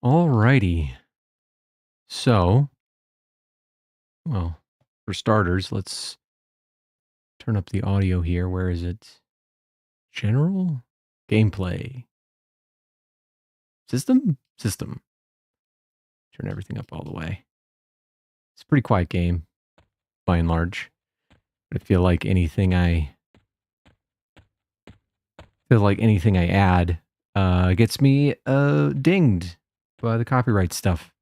Alrighty. So, well, for starters, let's turn up the audio here. Where is it? General? Gameplay. System? System. Turn everything up all the way. It's a pretty quiet game, by and large. But I feel like anything I add gets me dinged by the copyright stuff.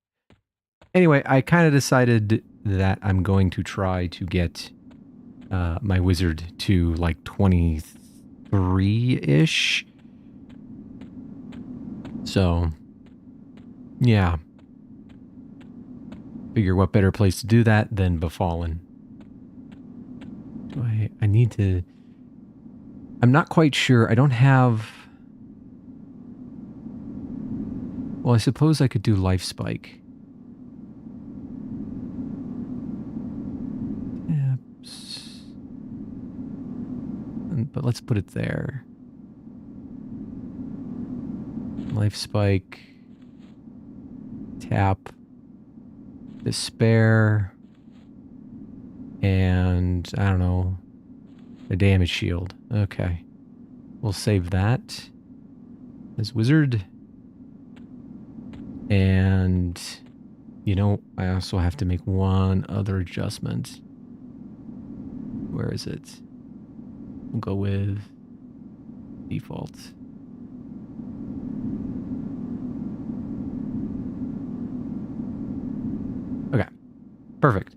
Anyway, I kind of decided that I'm going to try to get my wizard to like 23-ish. So, yeah. Figure what better place to do that than Befallen. Do I need to... I'm not quite sure. I don't have... Well, I suppose I could do Life Spike. Taps. But let's put it there. Life Spike. Tap. Despair. And, I don't know, a damage shield. Okay. We'll save that as wizard. And, you know, I also have to make one other adjustment. Where is it? We'll go with default. Okay. Perfect.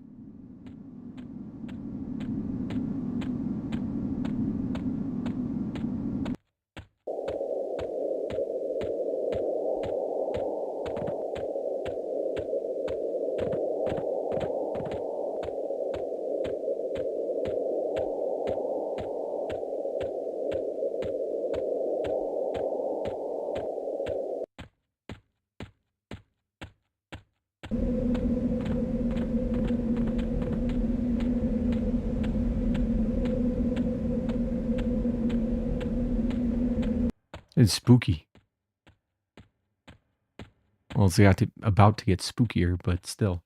It's spooky. Well, it's about to get spookier, but still.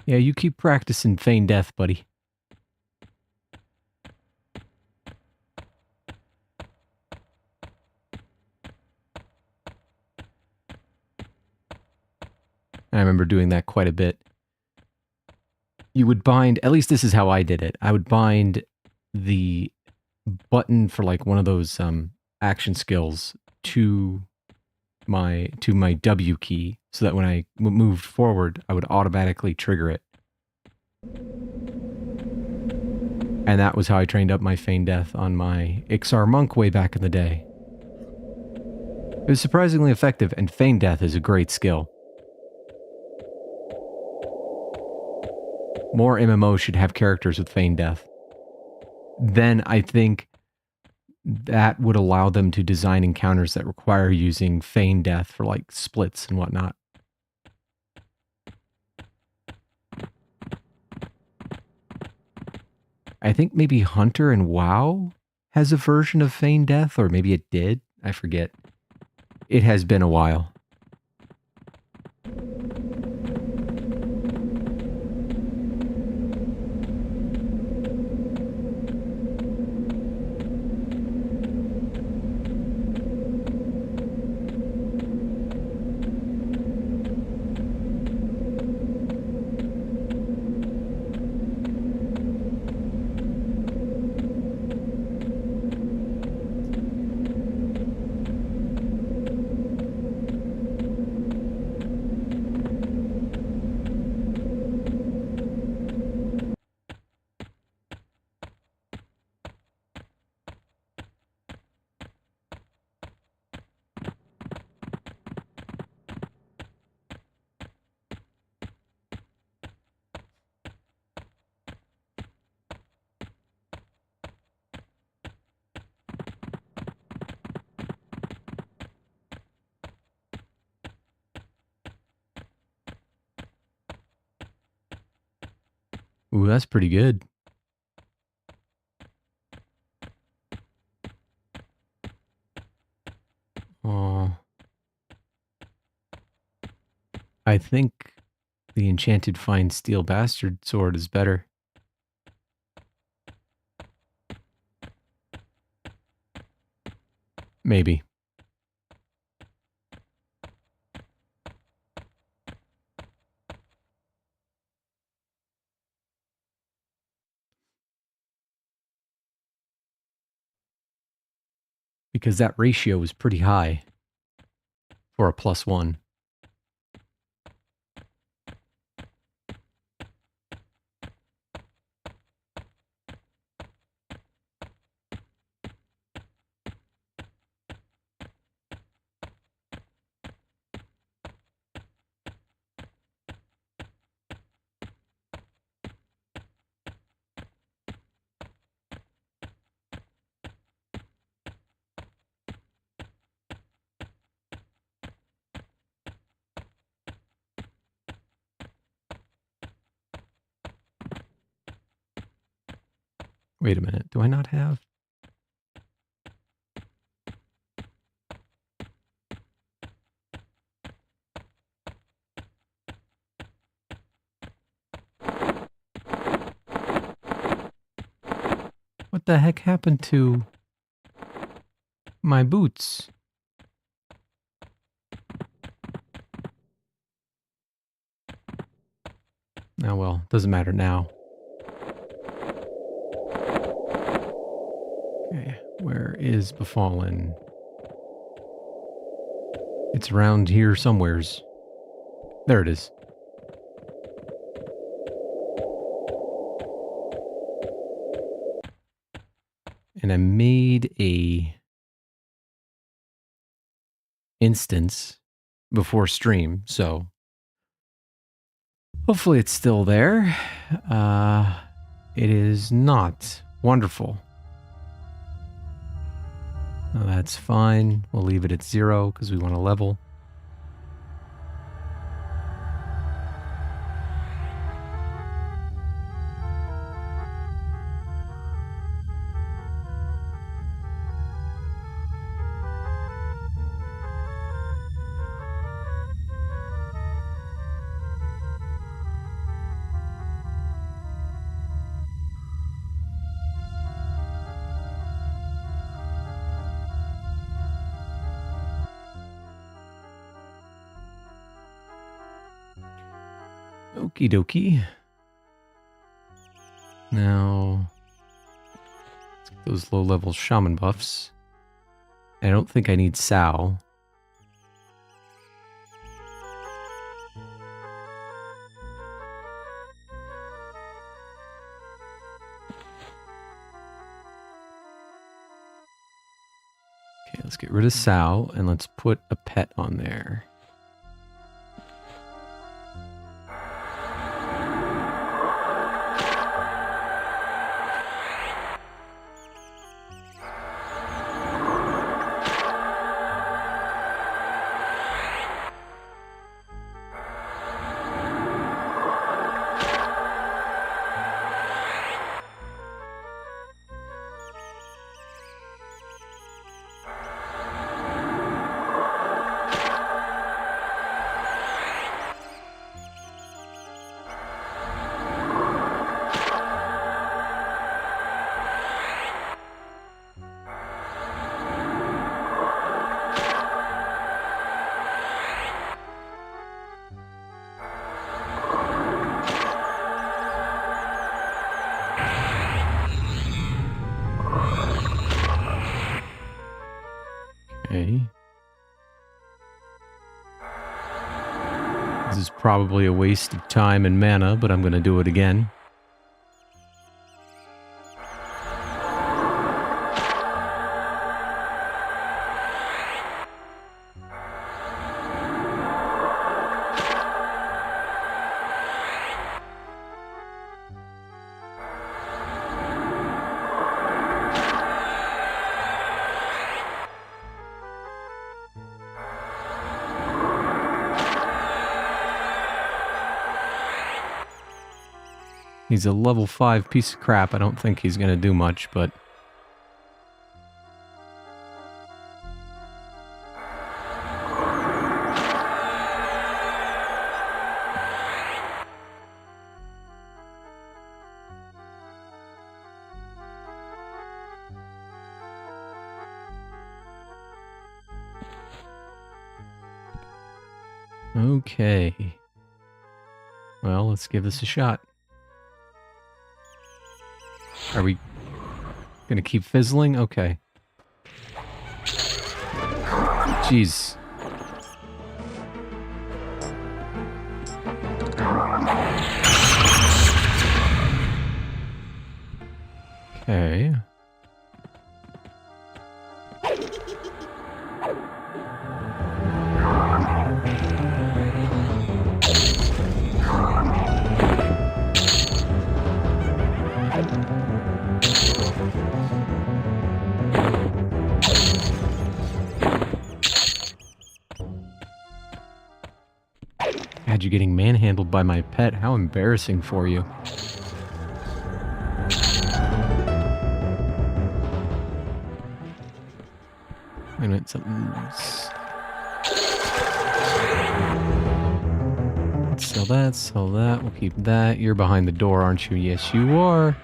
Yeah, you keep practicing feign death, buddy. I remember doing that quite a bit. You would bind, at least this is how I did it. I would bind the button for like one of those action skills to my W key so that when I moved forward, I would automatically trigger it. And that was how I trained up my feign death on my Ixar monk way back in the day. It was surprisingly effective, and feign death is a great skill. More MMOs should have characters with feign death. Then I think that would allow them to design encounters that require using feign death for like splits and whatnot. I think maybe Hunter and WoW has a version of Feign Death, or maybe it did. I forget. It has been a while. Ooh, that's pretty good. Oh, I think the Enchanted Fine Steel Bastard Sword is better. Maybe. Because that ratio is pretty high for a +1. Wait a minute. Do I not have? What the heck happened to my boots? Oh well, doesn't matter now. Okay, where is Befallen? It's around here somewheres. There it is. And I made a instance before stream, so hopefully it's still there. It is not. Wonderful. No, that's fine. We'll leave it at 0 because we want to level. Okie dokie. Now, let's get those low-level shaman buffs. I don't think I need Sao. Okay, let's get rid of Sao, and let's put a pet on there. This is probably a waste of time and mana, but I'm going to do it again. He's a level 5 piece of crap. I don't think he's going to do much, but... Okay. Well, let's give this a shot. Are we gonna keep fizzling? Okay. Jeez. Okay. God, you're getting manhandled by my pet. How embarrassing for you. Wait a minute, something's... Sell that, sell that. We'll keep that. You're behind the door, aren't you? Yes, you are.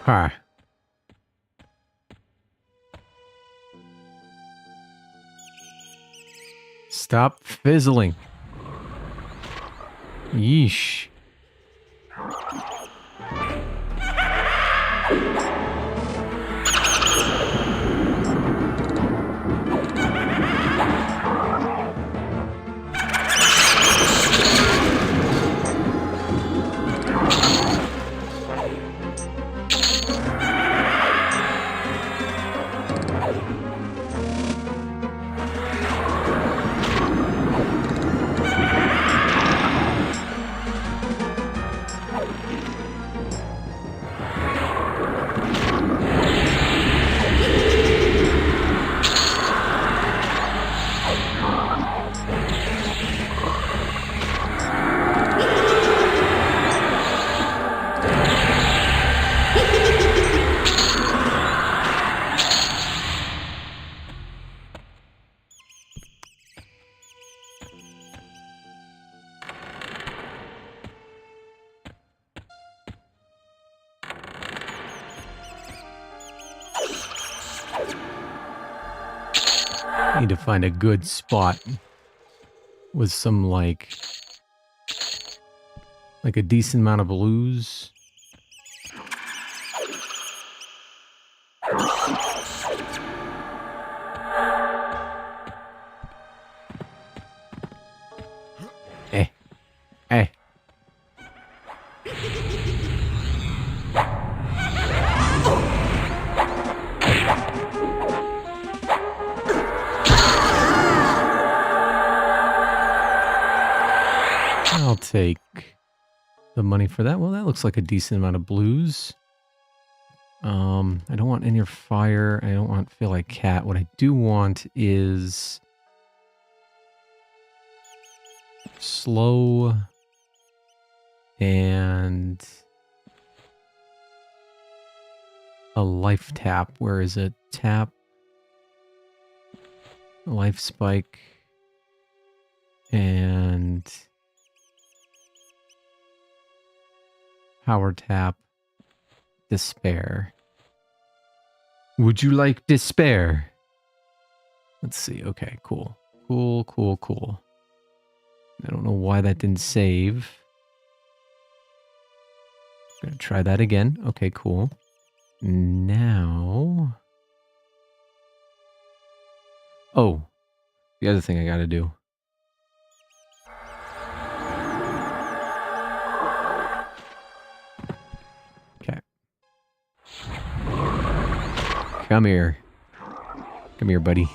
Huh. Stop fizzling. Yeesh. Need to find a good spot with some like a decent amount of blues. Eh. I'll take the money for that. Well, that looks like a decent amount of blues. I don't want any fire. I don't want feel like cat. What I do want is slow and a life tap. Where is it? Tap, life spike, and power tap, despair. Would you like despair? Let's see. Okay, cool. Cool. I don't know why that didn't save. Gonna try that again. Okay, cool. Now... Oh, the other thing I gotta do. Okay. Come here. Come here, buddy.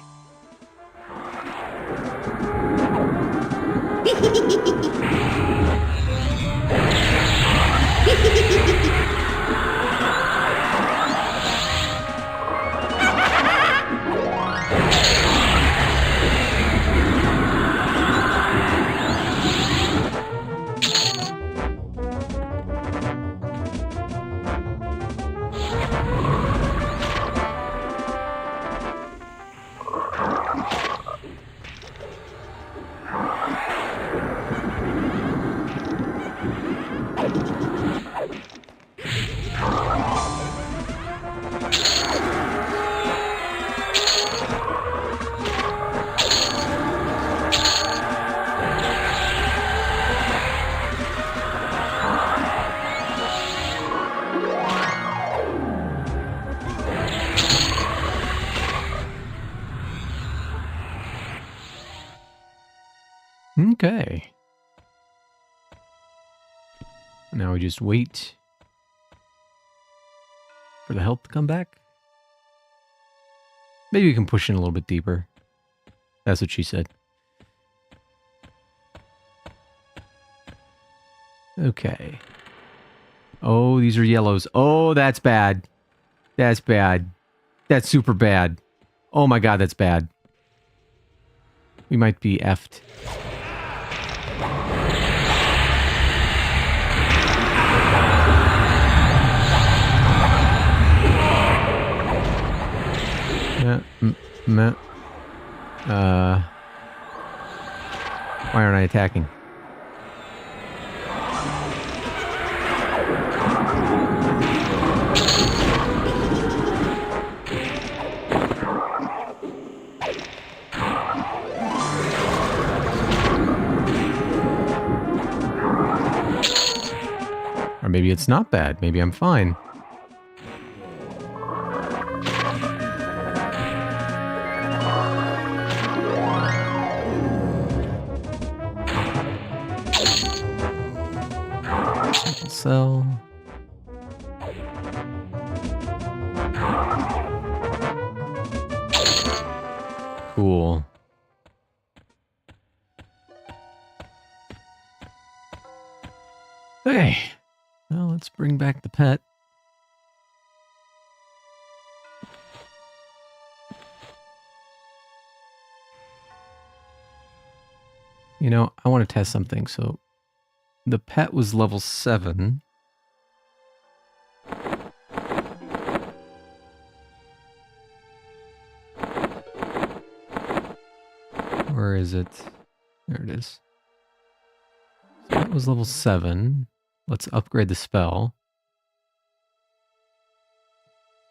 Okay. Now we just wait for the health to come back. Maybe we can push in a little bit deeper. That's what she said. Okay. Oh, these are yellows. Oh, that's bad. That's bad. That's super bad. Oh my god, that's bad. We might be effed. Why aren't I attacking? Or maybe it's not bad. Maybe I'm fine. Cell. Cool. Okay. Well, let's bring back the pet. You know, I want to test something. So the pet was level 7. Where is it? There it is. So that was level 7. Let's upgrade the spell.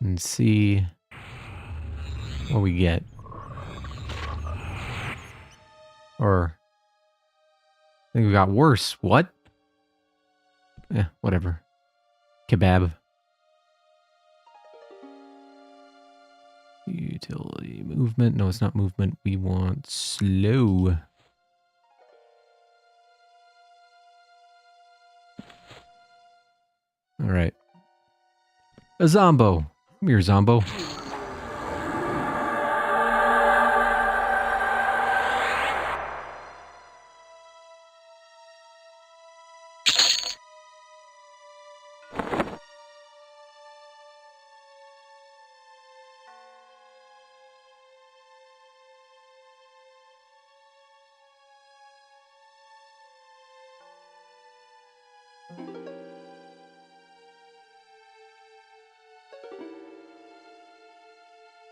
And see what we get. Or... I think we got worse. What? Eh, whatever. Kebab. Utility movement. No, it's not movement. We want slow. Alright. A Zombo. Come here, Zombo.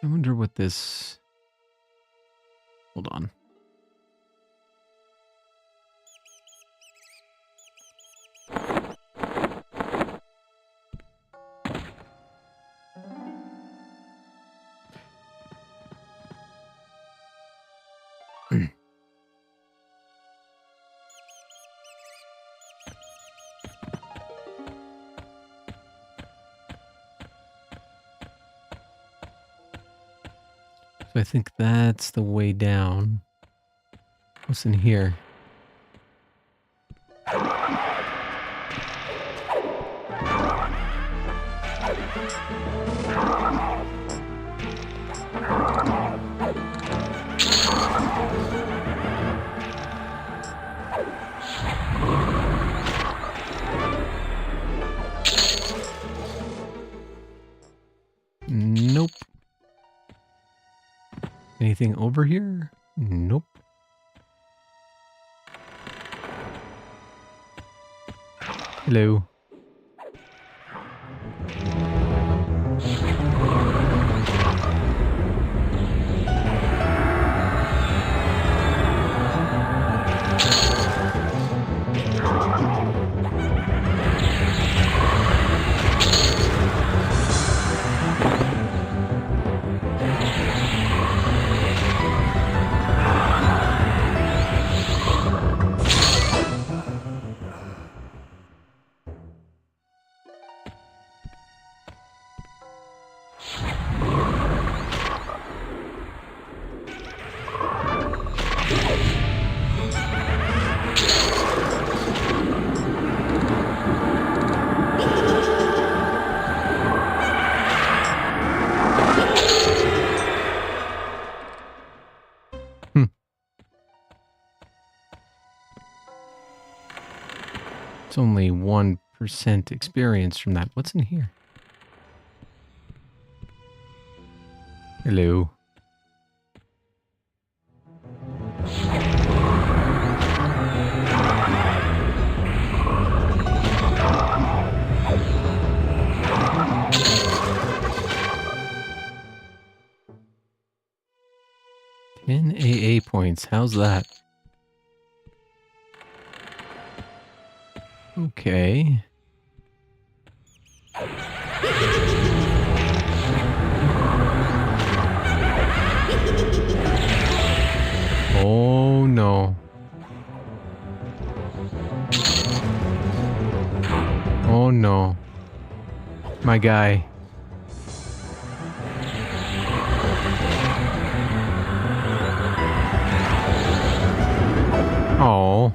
I wonder what this... Hold on. So I think that's the way down. What's in here? Nope. Anything over here? Nope. Hello. It's only 1% experience from that. What's in here? Hello. AA points. How's that? Okay. Oh no. Oh no. My guy. Oh.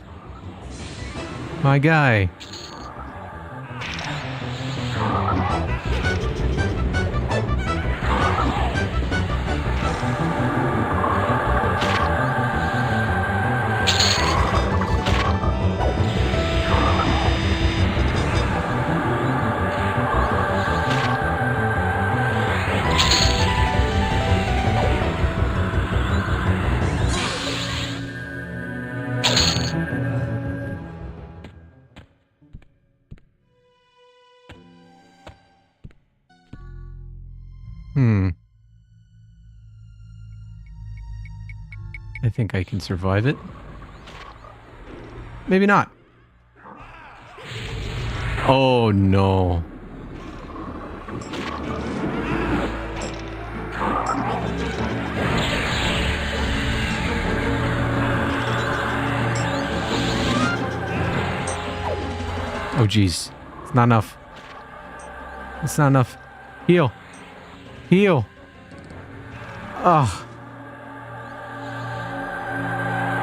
My guy. I think I can survive it. Maybe not. Oh no. Oh geez. It's not enough. It's not enough. Heal. Heal. Ugh.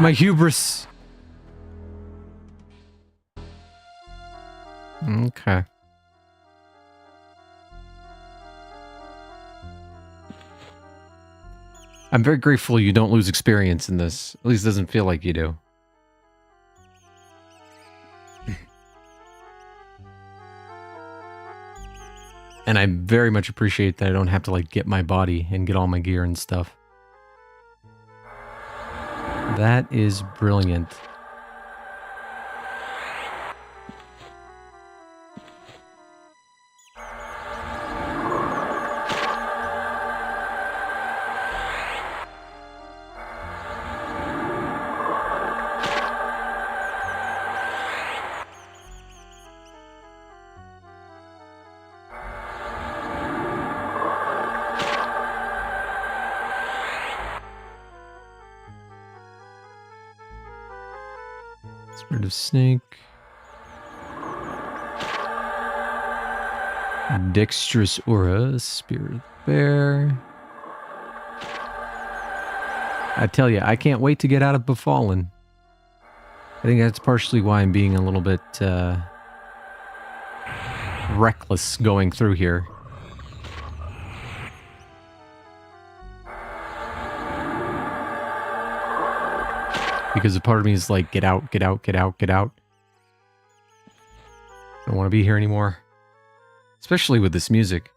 My hubris. Okay. I'm very grateful you don't lose experience in this. At least it doesn't feel like you do. And I very much appreciate that I don't have to like get my body and get all my gear and stuff. That is brilliant. Spirit of snake. Dexterous aura, spirit of bear. I tell you, I can't wait to get out of Befallen. I think that's partially why I'm being a little bit reckless going through here. Because a part of me is like, get out, get out, get out, get out. I don't want to be here anymore. Especially with this music.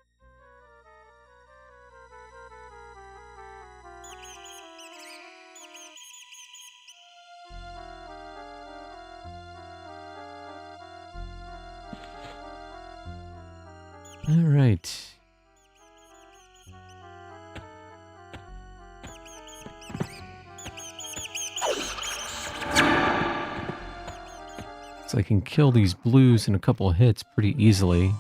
All right. So I can kill these blues in a couple of hits pretty easily.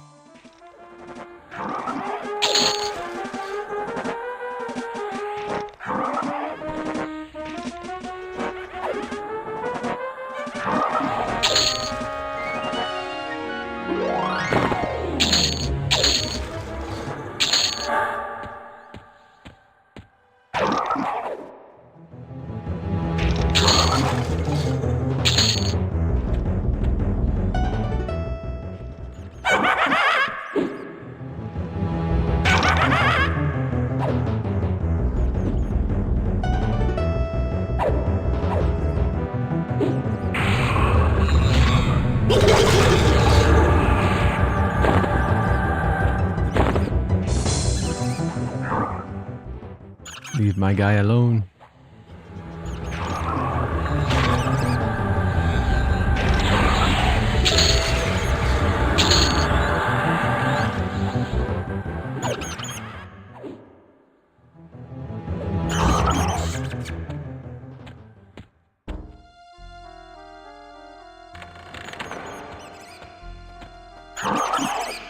Leave my guy alone.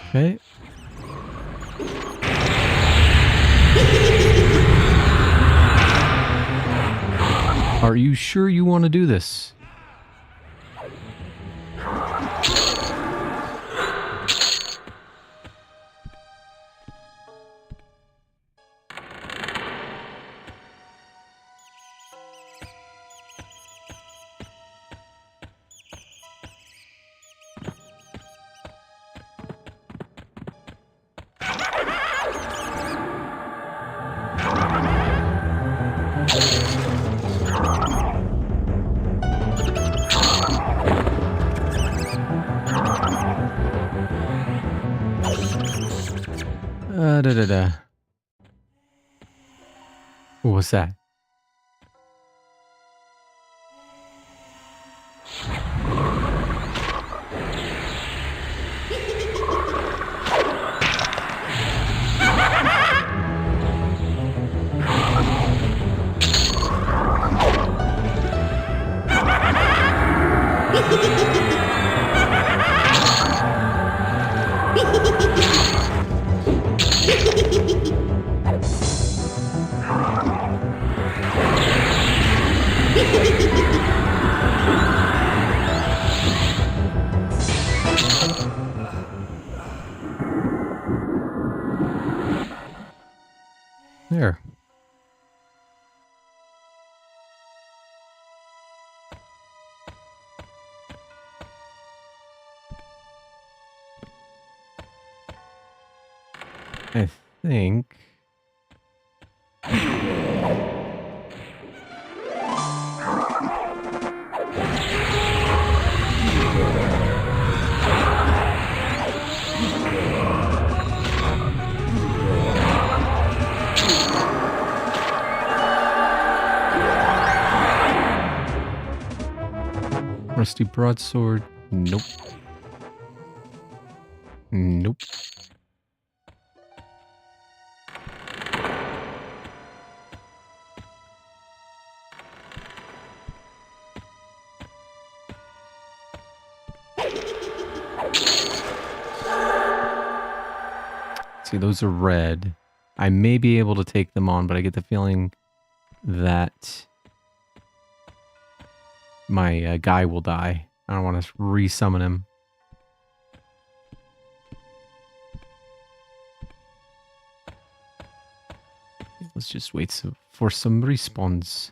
Okay. Are you sure you want to do this? What was that? There. I think... Rusty broadsword. Nope. Nope. See, those are red. I may be able to take them on, but I get the feeling that my guy will die. I don't want to re-summon him. Let's just wait for some respawns.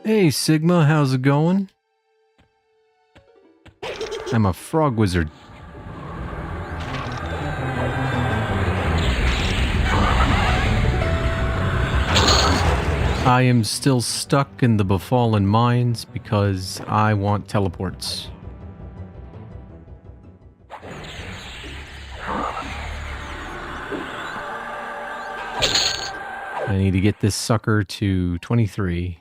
Hey, Sigma, how's it going? I'm a frog wizard. I am still stuck in the Befallen mines because I want teleports. I need to get this sucker to 23.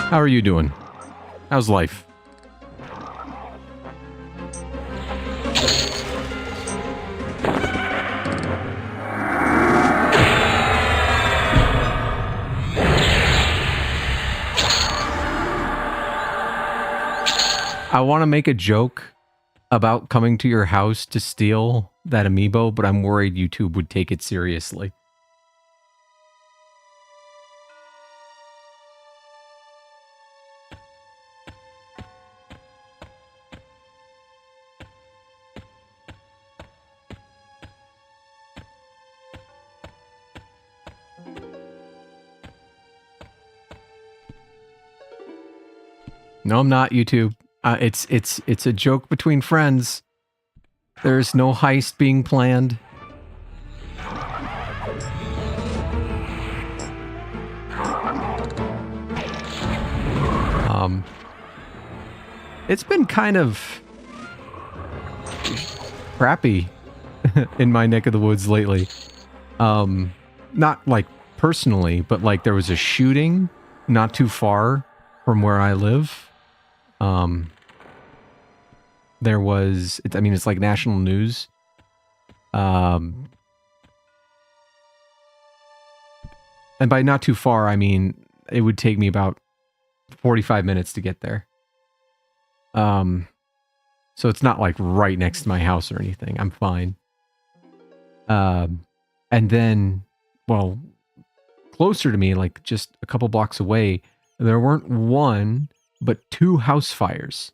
How are you doing? How's life? I want to make a joke about coming to your house to steal that amiibo, but I'm worried YouTube would take it seriously. No, I'm not, YouTube. It's a joke between friends. There's no heist being planned. It's been kind of crappy in my neck of the woods lately. Not like personally, but like there was a shooting not too far from where I live. There was, I mean, it's like national news. And by not too far, I mean, it would take me about 45 minutes to get there. So it's not like right next to my house or anything. I'm fine. And then, well, closer to me, like just a couple blocks away, there weren't one, but two house fires.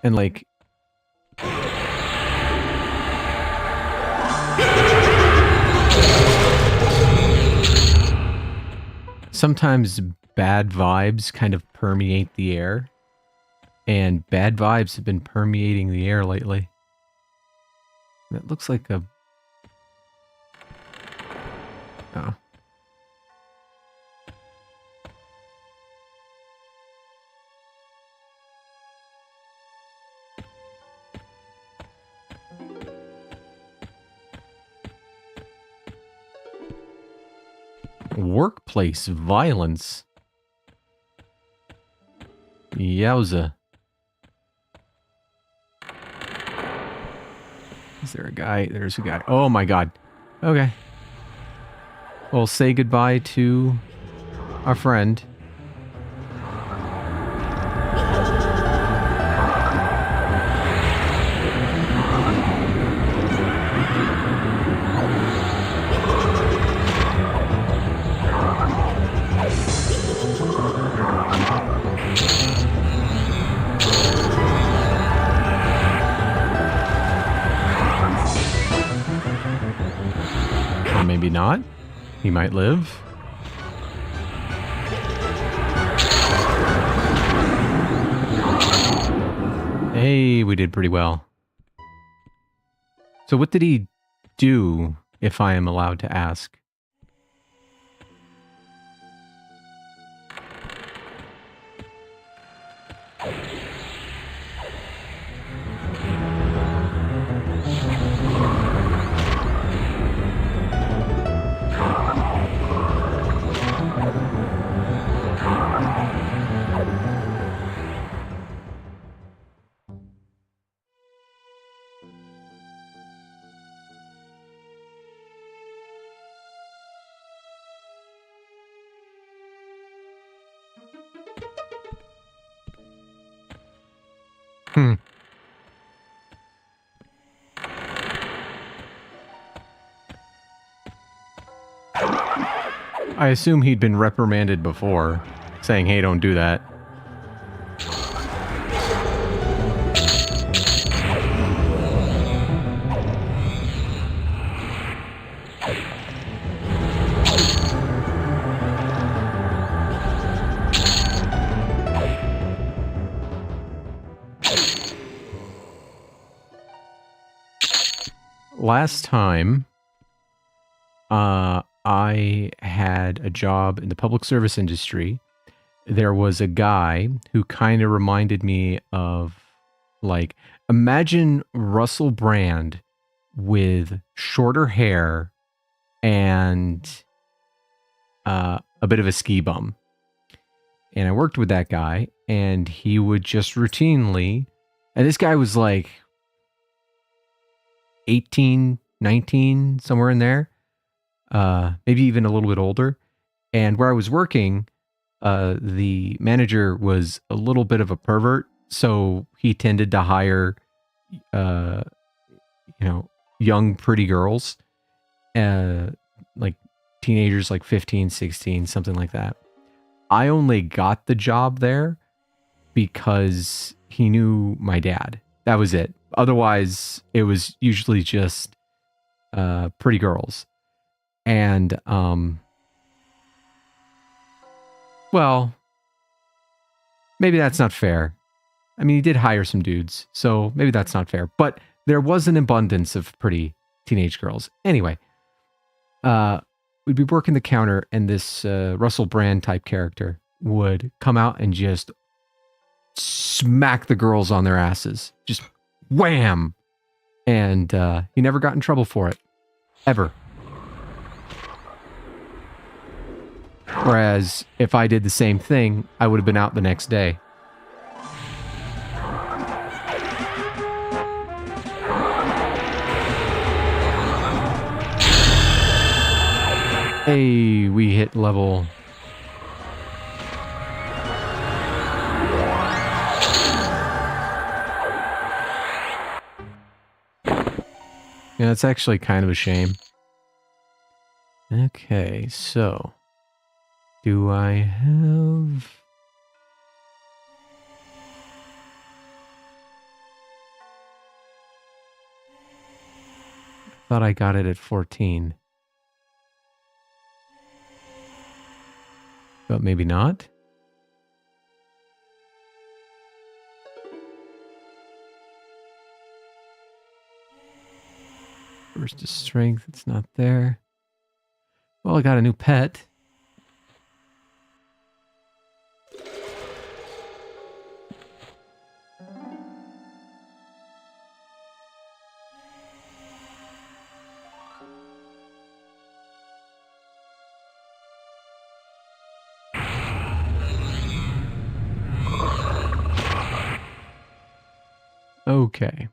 And like, sometimes bad vibes kind of permeate the air. And bad vibes have been permeating the air lately. That looks like a... Oh. Workplace violence. Yowza. Is there a guy? There's a guy. Oh my god. Okay. Well, say goodbye to our friend. Or maybe not. He might live. Hey, we did pretty well. So what did he do, if I am allowed to ask? I assume he'd been reprimanded before, saying, hey, don't do that. Last time, I had a job in the public service industry. There was a guy who kind of reminded me of, like, imagine Russell Brand with shorter hair and a bit of a ski bum. And I worked with that guy, and he would just routinely, and this guy was like 18, 19, somewhere in there. Maybe even a little bit older. And where I was working, the manager was a little bit of a pervert, so he tended to hire, young, pretty girls, like teenagers, like 15, 16, something like that. I only got the job there because he knew my dad. That was it. Otherwise, it was usually just pretty girls. And, well, maybe that's not fair. I mean, he did hire some dudes, so maybe that's not fair. But there was an abundance of pretty teenage girls. Anyway, we'd be working the counter, and this Russell Brand type character would come out and just smack the girls on their asses. Just wham! And he never got in trouble for it. Ever. Whereas if I did the same thing, I would have been out the next day. Hey, we hit level. Yeah, that's actually kind of a shame. Okay, so do I have... I thought I got it at 14. But maybe not. Burst of strength, it's not there. Well, I got a new pet. Okay.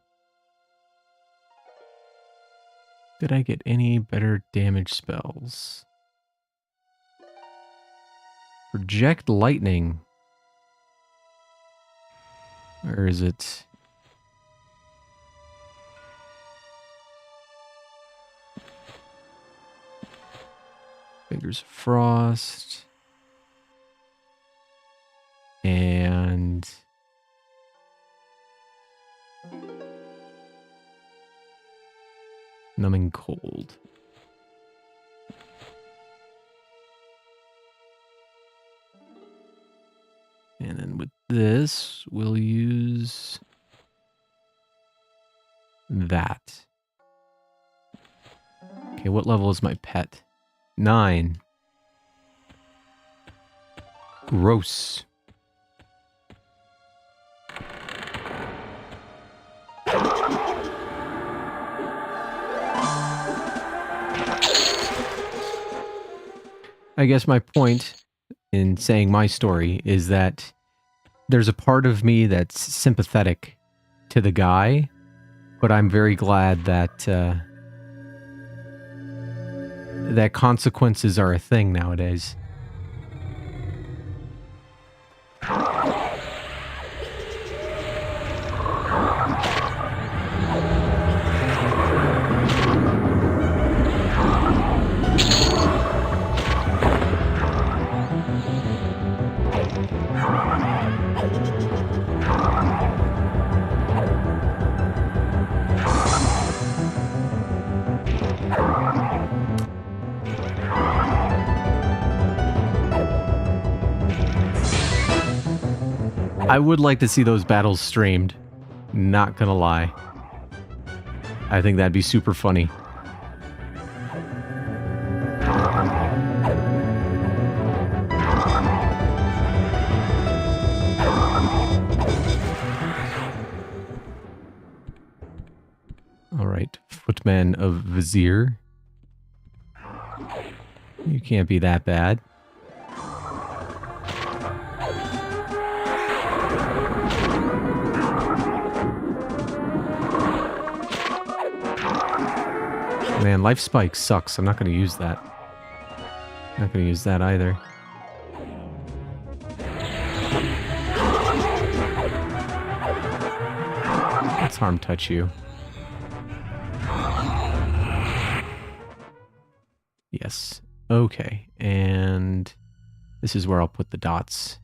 Did I get any better damage spells? Project lightning. Where is it? Fingers of Frost. And Numbing Cold. And then with this, we'll use that. Okay, what level is my pet? 9. Gross. I guess my point in saying my story is that there's a part of me that's sympathetic to the guy, but I'm very glad that that consequences are a thing nowadays. I would like to see those battles streamed. Not gonna lie. I think that'd be super funny. Alright, Footman of Vizier. You can't be that bad. Man, Life Spike sucks. I'm not going to use that. Not going to use that either. Let's Harm Touch you. Yes. Okay. And this is where I'll put the dots.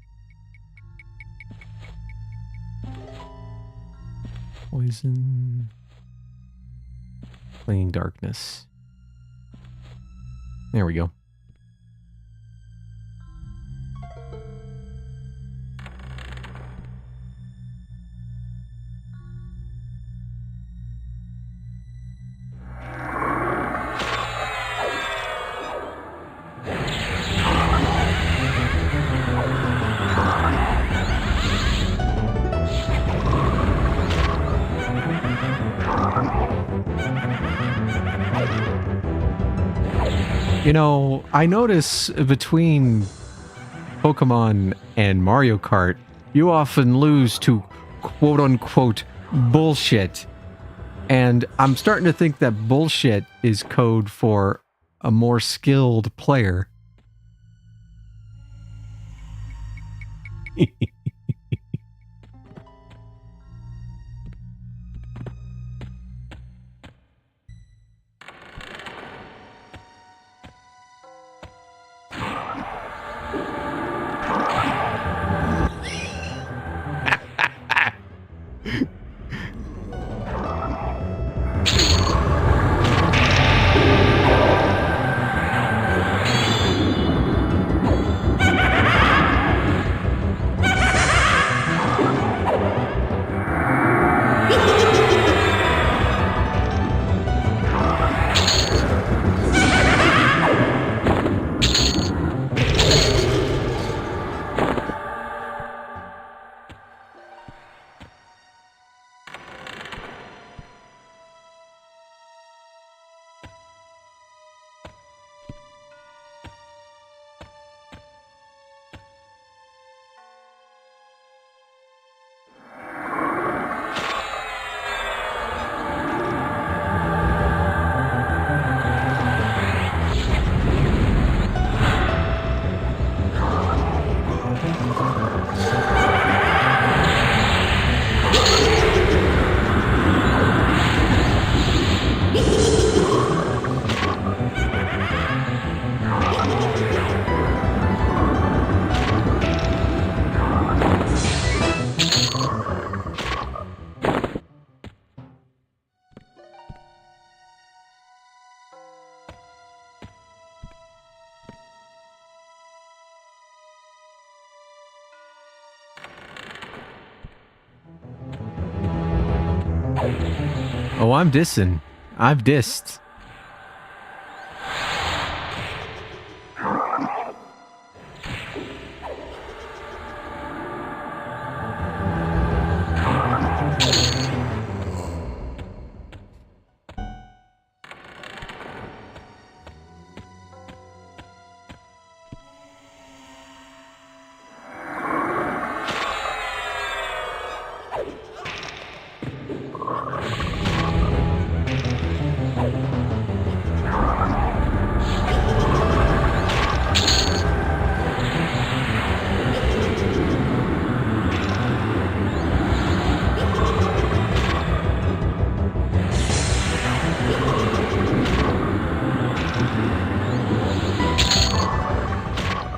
Poison. Clinging Darkness. There we go. You know, I notice between Pokemon and Mario Kart, you often lose to quote-unquote bullshit. And I'm starting to think that bullshit is code for a more skilled player. Oh, I'm dissing. I've dissed.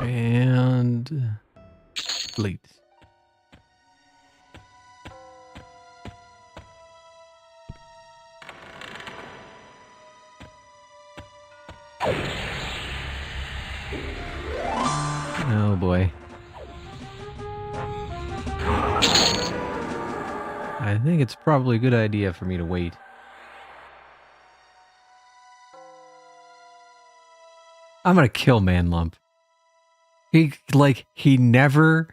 And fleet. Oh boy. I think it's probably a good idea for me to wait. I'm gonna kill Manlump. He never,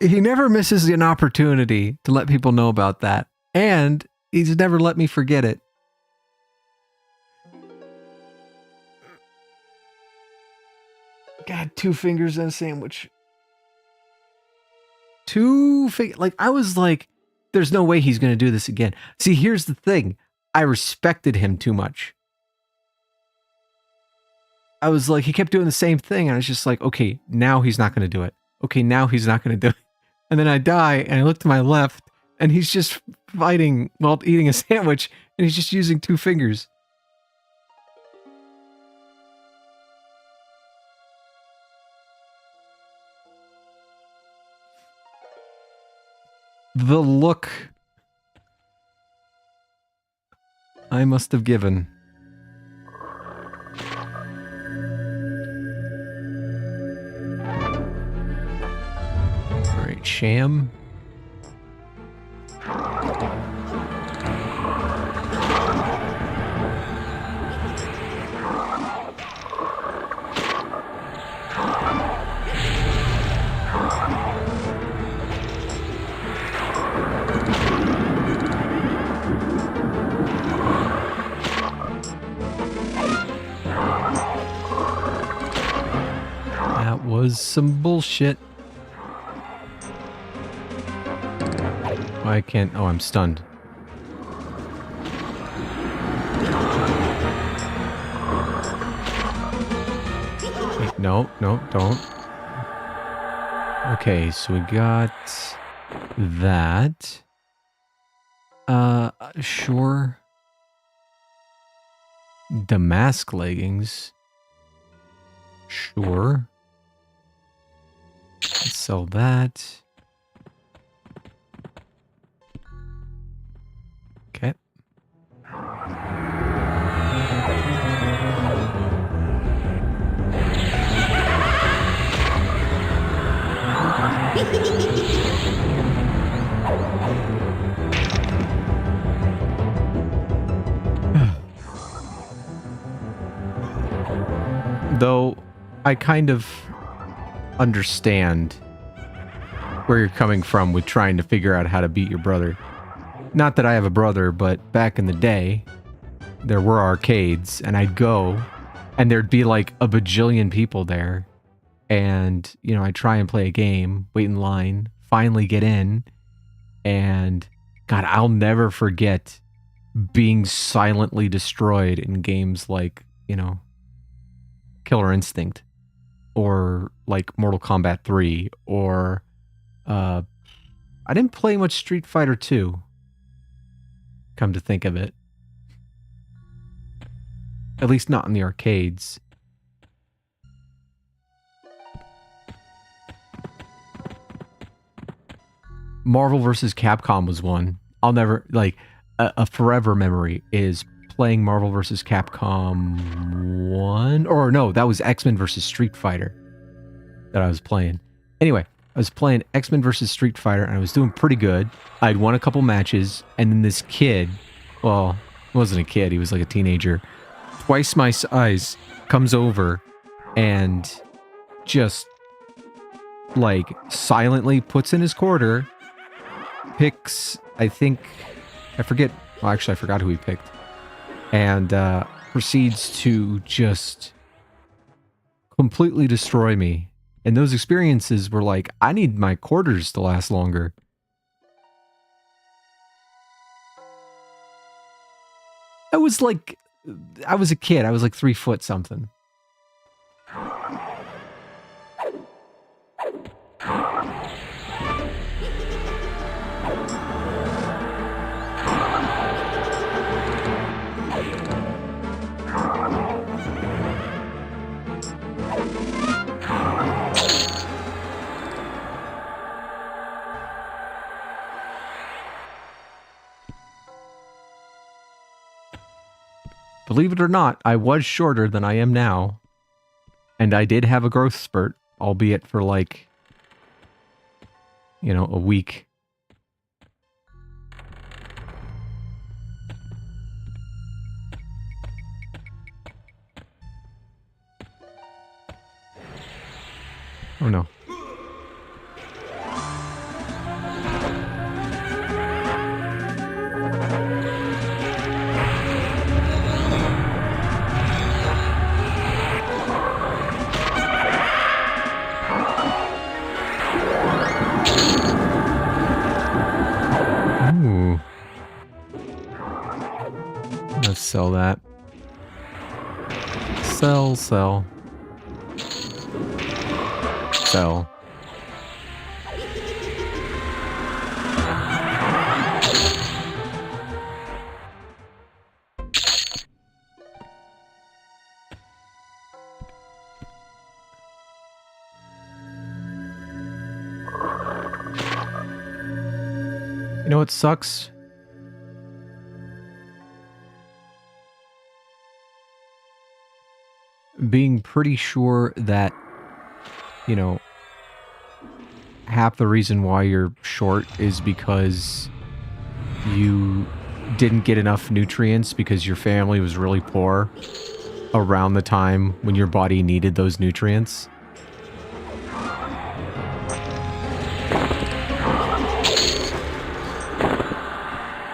he never misses an opportunity to let people know about that. And he's never let me forget it. God, 2 fingers and a sandwich. 2 fingers. Like, I was like, there's no way he's going to do this again. See, here's the thing. I respected him too much. I was like, he kept doing the same thing. And I was just like, okay, now he's not going to do it. Okay, now he's not going to do it. And then I die and I look to my left and he's just fighting while eating a sandwich and he's just using 2 fingers. The look I must have given. All right, sham. That was some bullshit. I can't. Oh, I'm stunned. Wait, no, don't. Okay, so we got that. Sure. Damask leggings. Sure. Let's sell that. Okay. Though I kind of understand where you're coming from with trying to figure out how to beat your brother. Not that I have a brother, but back in the day, there were arcades, and I'd go, and there'd be like a bajillion people there, and, you know, I'd try and play a game, wait in line, finally get in, and, God, I'll never forget being silently destroyed in games like, you know, Killer Instinct, or like Mortal Kombat 3, or I didn't play much Street Fighter 2, come to think of it. At least not in the arcades. Marvel vs. Capcom was one. I'll never, like, a forever memory is playing Marvel vs. Capcom 1. Or no, that was X-Men vs. Street Fighter that I was playing. Anyway, I was playing X-Men versus Street Fighter, and I was doing pretty good. I'd won a couple matches, and then this kid, well, he wasn't a kid, he was like a teenager, twice my size, comes over and just, like, silently puts in his quarter, picks, I forget, well, actually, I forgot who he picked, and proceeds to just completely destroy me. And those experiences were like, I need my quarters to last longer. I was a kid. I was like 3 foot something. Believe it or not, I was shorter than I am now. And I did have a growth spurt, albeit for like, you know, a week. Oh no. Ooh. Let's sell that. Sell. Sell. You know what sucks? Being pretty sure that, you know, half the reason why you're short is because you didn't get enough nutrients because your family was really poor around the time when your body needed those nutrients.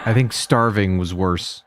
I think starving was worse.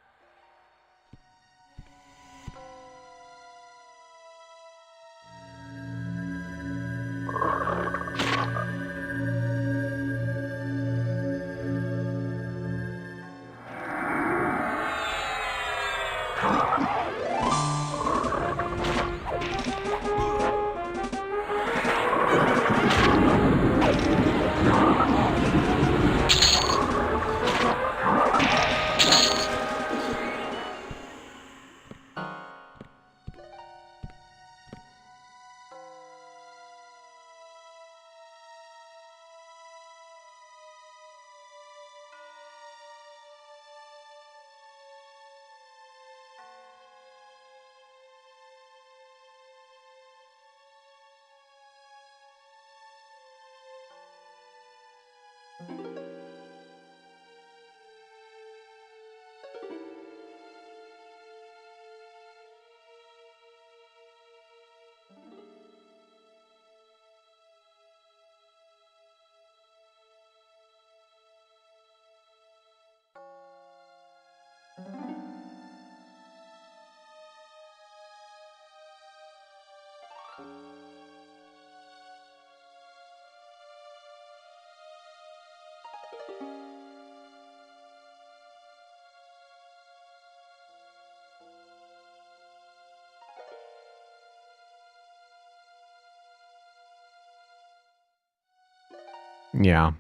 Yeah.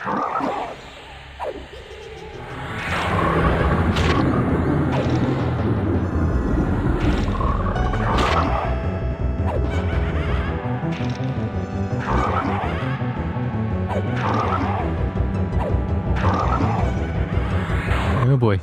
Oh boy.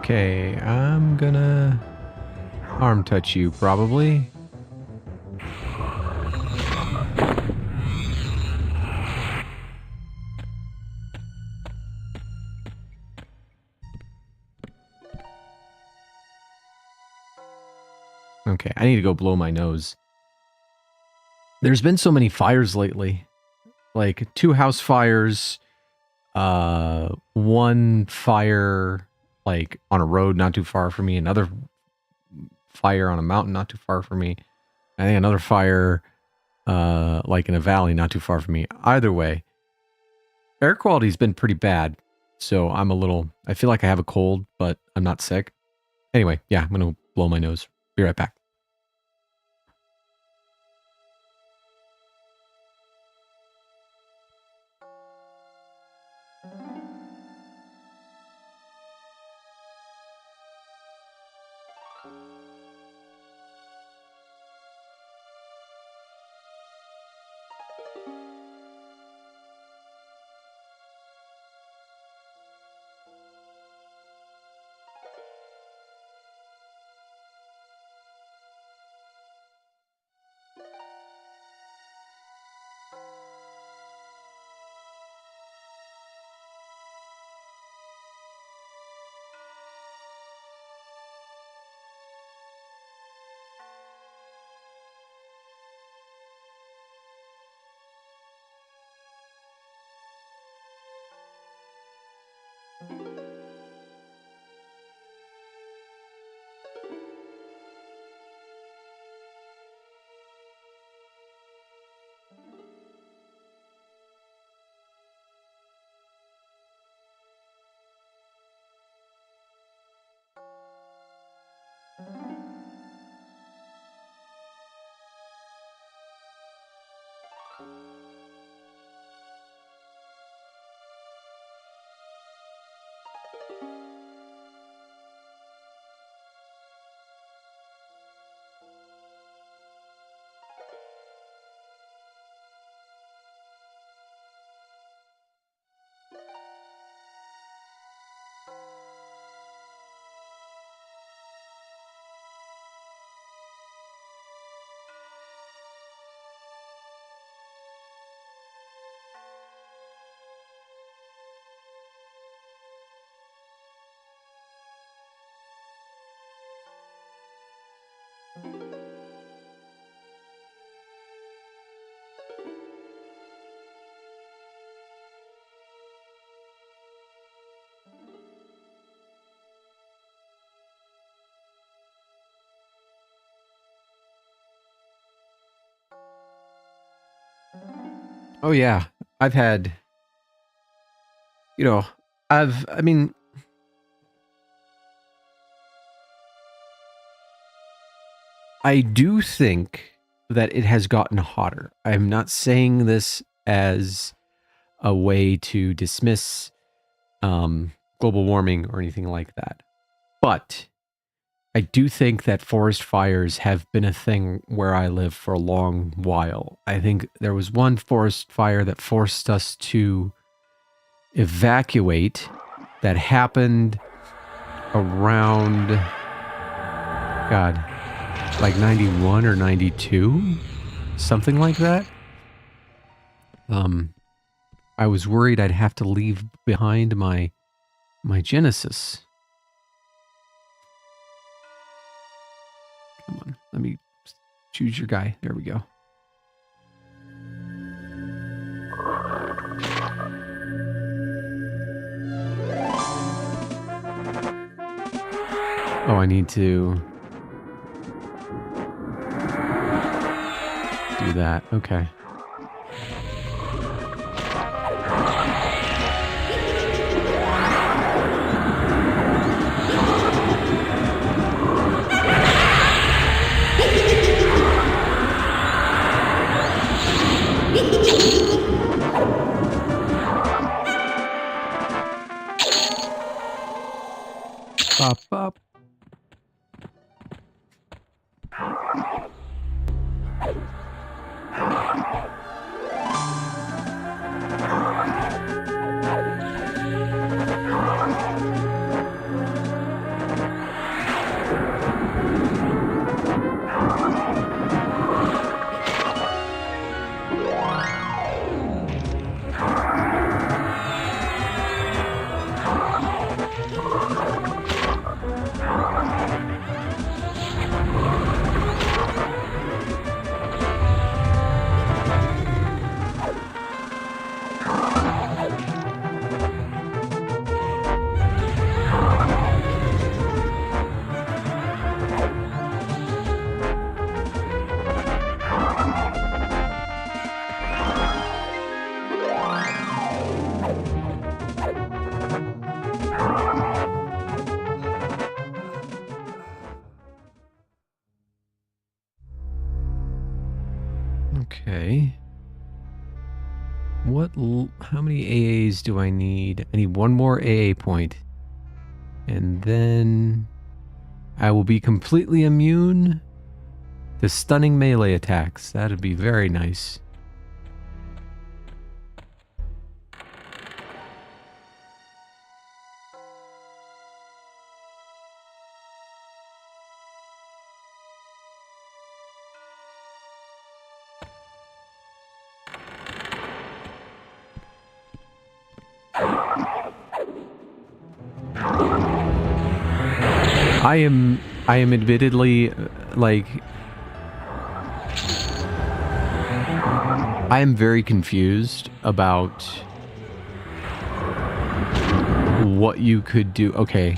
Okay, I'm gonna arm touch you, probably. Okay, I need to go blow my nose. There's been so many fires lately. Like 2 house fires, 1 fire like on a road not too far from me, another fire on a mountain not too far from me. I think another fire like in a valley not too far from me. Either way, air quality's been pretty bad. So I feel like I have a cold, but I'm not sick. Anyway, yeah, I'm going to blow my nose. Be right back. Oh yeah, I've had, you know, I mean, I do think that it has gotten hotter. I'm not saying this as a way to dismiss global warming or anything like that. But I do think that forest fires have been a thing where I live for a long while. I think there was one forest fire that forced us to evacuate that happened around, God, like 91 or 92, something like that. I was worried I'd have to leave behind my Genesis. Come on, let me choose your guy. There we go. Oh, I need to do that. Okay. Pop up. Okay. How many AAs do I need? I need one more AA point. And then I will be completely immune to stunning melee attacks. That'd be very nice. I am admittedly like I am very confused about what you could do. Okay.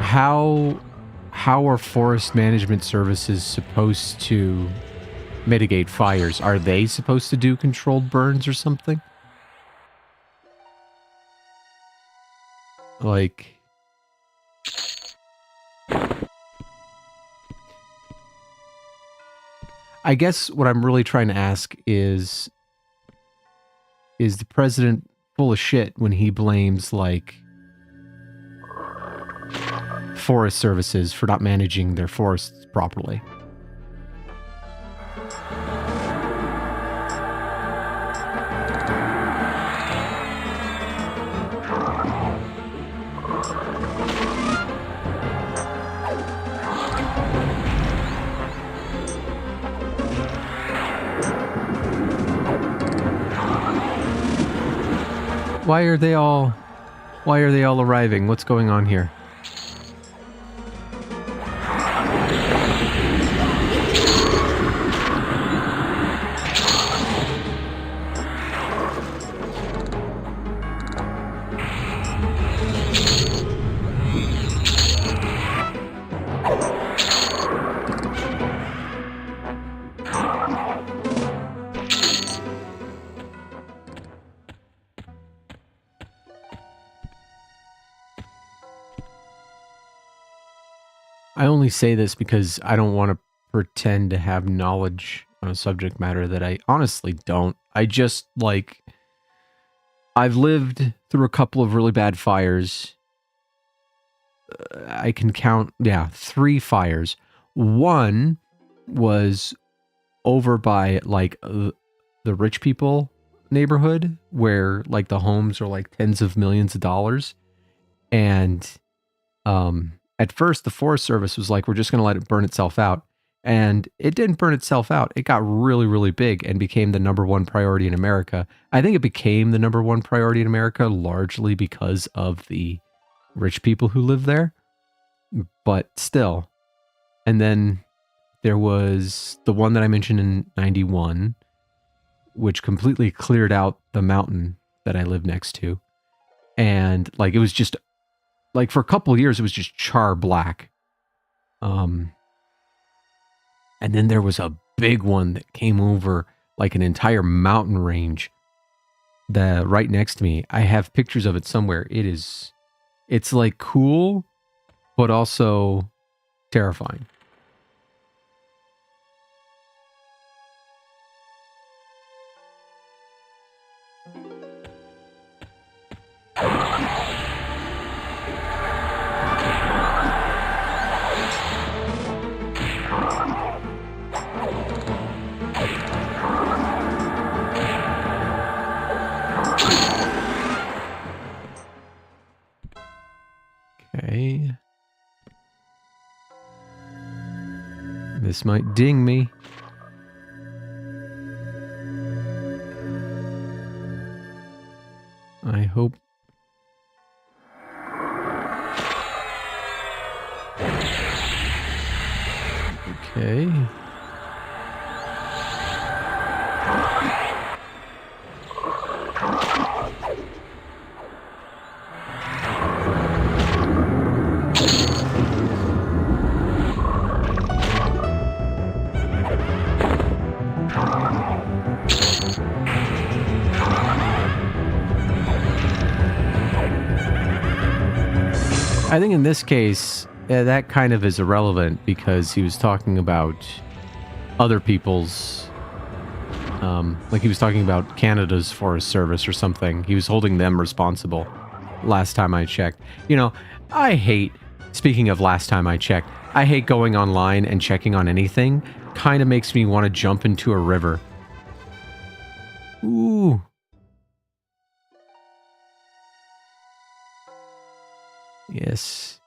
How are forest management services supposed to mitigate fires? Are they supposed to do controlled burns or something? Like, I guess what I'm really trying to ask is the president full of shit when he blames, like, forest services for not managing their forests properly? Why are they all arriving? What's going on here? only say this because I don't want to pretend to have knowledge on a subject matter that I honestly don't. I just, like, I've lived through a couple of really bad fires. I can count, 3 fires. One was over by, like, the rich people neighborhood where, like, the homes are, like, tens of millions of dollars. And at first, the Forest Service was like, we're just going to let it burn itself out. And it didn't burn itself out. It got really, really big and became the #1 priority in America. I think it became the #1 priority in America largely because of the rich people who live there. But still. And then there was the one that I mentioned in 91, which completely cleared out the mountain that I live next to. And, like, it was just, like, for a couple of years, it was just char black. And then there was a big one that came over, like, an entire mountain range right next to me. I have pictures of it somewhere. It's, like, cool, but also terrifying. Okay. This might ding me. I hope. Okay. I think in this case, that kind of is irrelevant because he was talking about other people's, like he was talking about Canada's Forest Service or something. He was holding them responsible last time I checked. You know, I hate, speaking of last time I checked, I hate going online and checking on anything. Kind of makes me want to jump into a river. Ooh. Yes.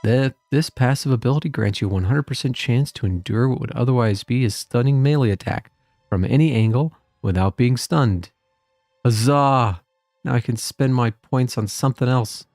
This passive ability grants you a 100% chance to endure what would otherwise be a stunning melee attack from any angle without being stunned. Huzzah! Now I can spend my points on something else.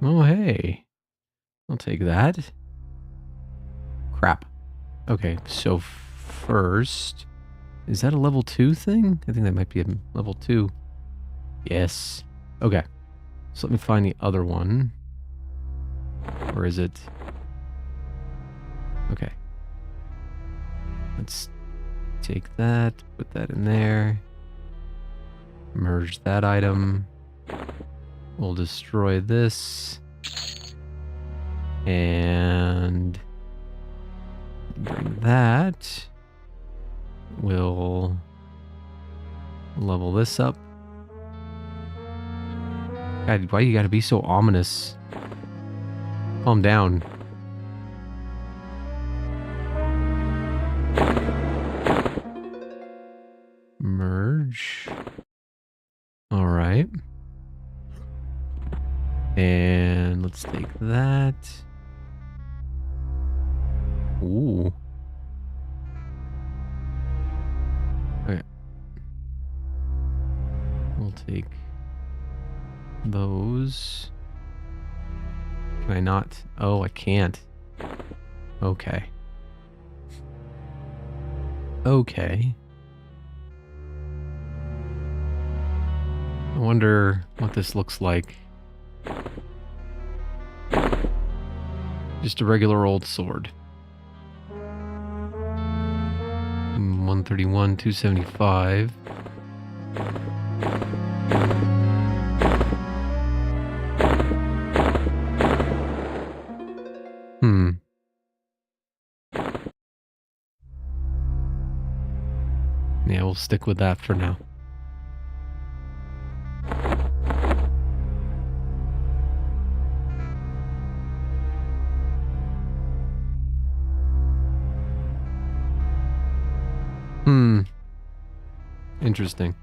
Oh, hey. I'll take that. Crap. Okay, so first... Is that a level 2 thing? I think that might be a level 2. Yes. Okay. So let me find the other one. Or is it... Okay. Let's take that, put that in there. Merge that item. We'll destroy this. And bring that. We'll level this up. God, why you gotta be so ominous? Calm down. Merge. All right. And let's take that. Ooh. Okay. We'll take those. Can I not? Oh, I can't. Okay. Okay. I wonder what this looks like. Just a regular old sword. 131, 275. Yeah, we'll stick with that for now. Interesting.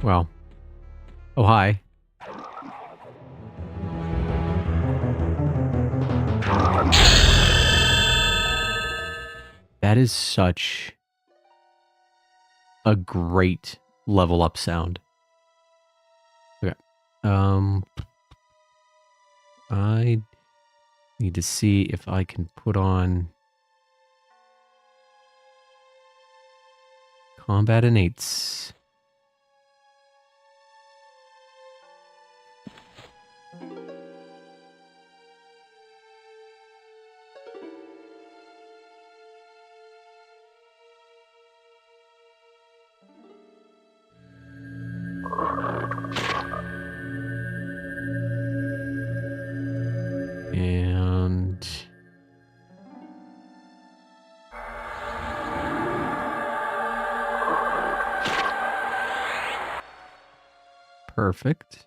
Well. Oh, hi. That is such a great level up sound. Okay. I need to see if I can put on combat innates. And perfect.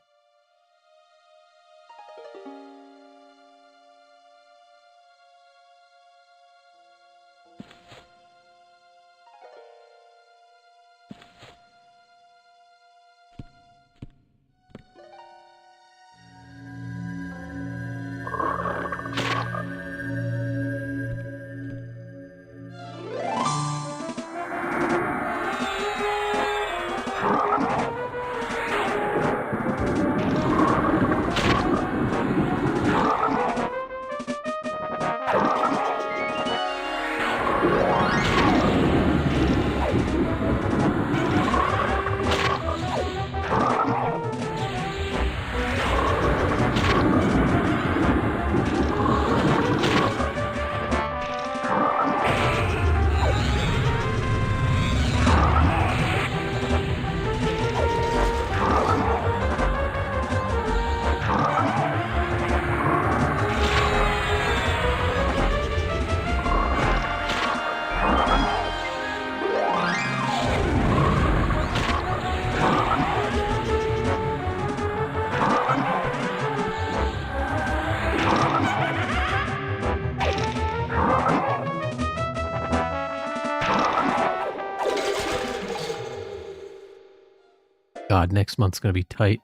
God, next month's going to be tight.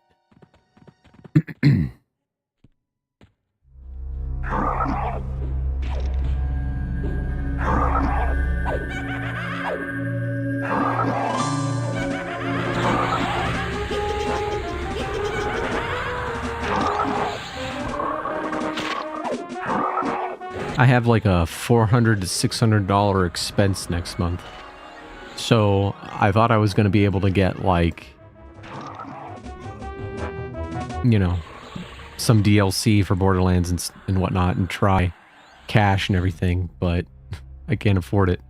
I have like a $400 to $600 expense next month. So I thought I was going to be able to get like, you know, some DLC for Borderlands and whatnot and try cash and everything, but I can't afford it.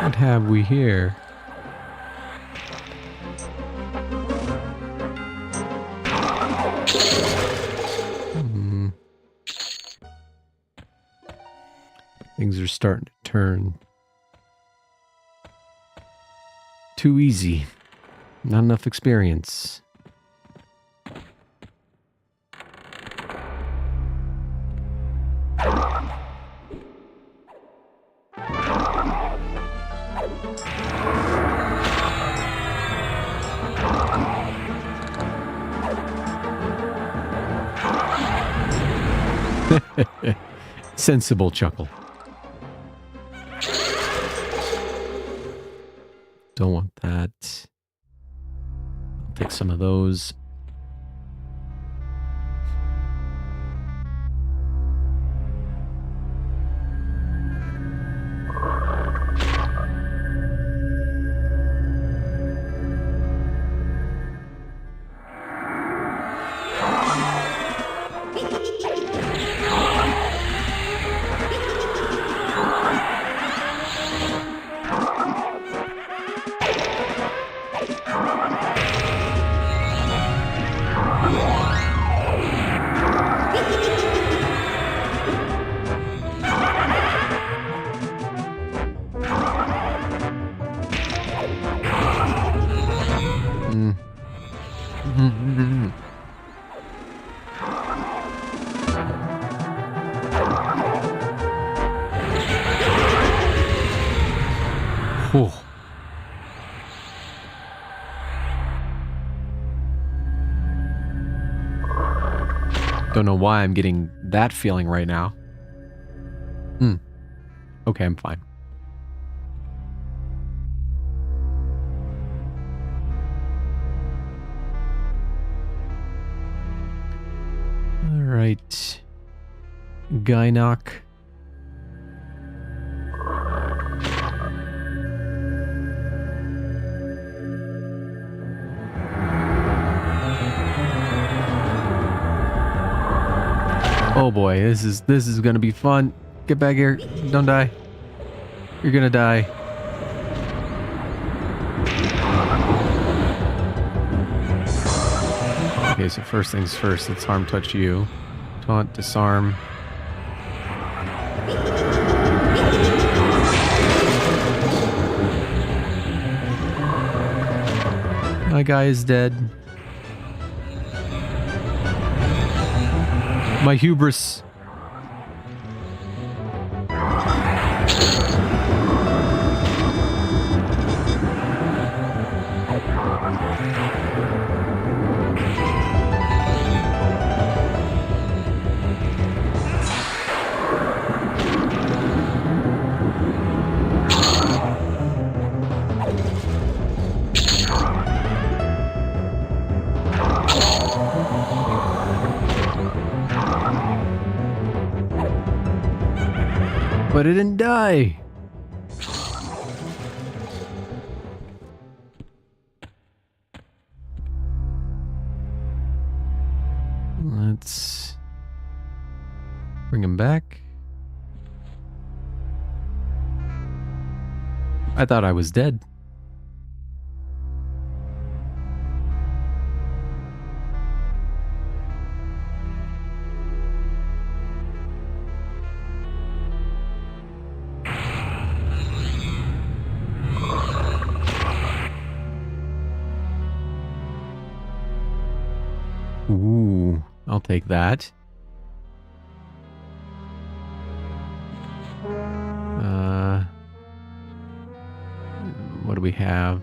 What have we here? Things are starting to turn too easy. Not enough experience. Sensible chuckle. Don't want that. I'll take some of those. Don't know why I'm getting that feeling right now. Okay, I'm fine. All right. Gynoc. Oh boy, this is gonna be fun. Get back here. Don't die. You're gonna die. Okay, so first things first, let's harm touch you. Taunt, disarm. My guy is dead. My hubris. But it didn't die. Let's bring him back. I thought I was dead. Ooh, I'll take that. What do we have?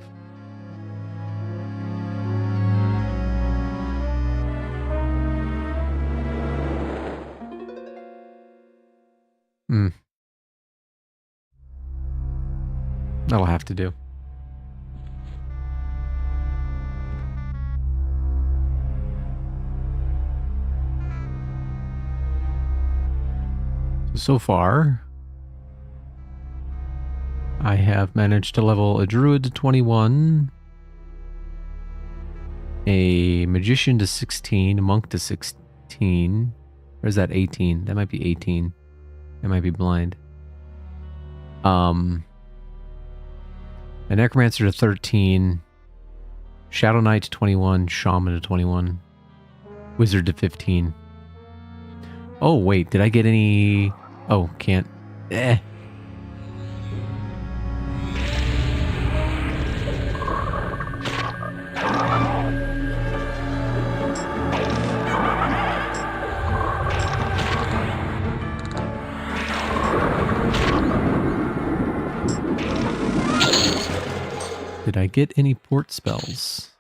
That'll have to do. So far, I have managed to level a druid to 21, a magician to 16, a monk to 16, or is that 18? That might be 18. I might be blind. A necromancer to 13, shadow knight to 21, shaman to 21, wizard to 15. Oh wait, did I get any? Oh, can't Eh. Did I get any port spells?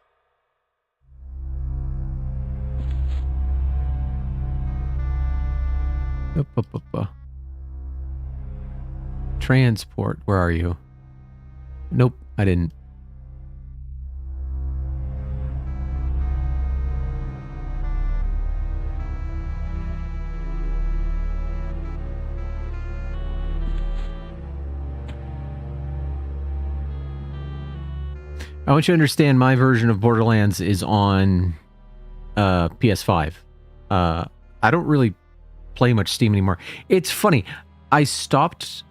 Transport, where are you? Nope, I didn't. I want you to understand my version of Borderlands is on PS5. I don't really play much Steam anymore. It's funny. I stopped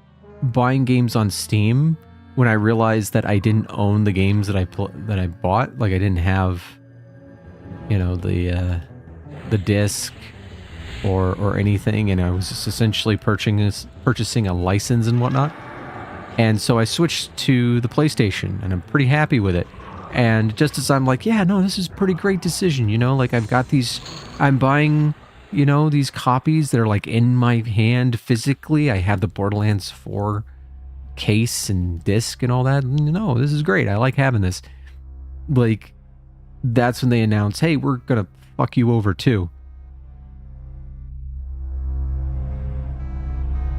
buying games on Steam when I realized that I didn't own the games that I bought. Like I didn't have, you know, the disc or anything, and I was just essentially purchasing a license and whatnot. And so I switched to the PlayStation, and I'm pretty happy with it. And just as I'm like, yeah, no, this is a pretty great decision, you know? Like, I've got these... I'm buying, you know, these copies that are, like, in my hand physically. I have the Borderlands 4 case and disc and all that. No, this is great. I like having this. Like, that's when they announce, hey, we're gonna fuck you over, too.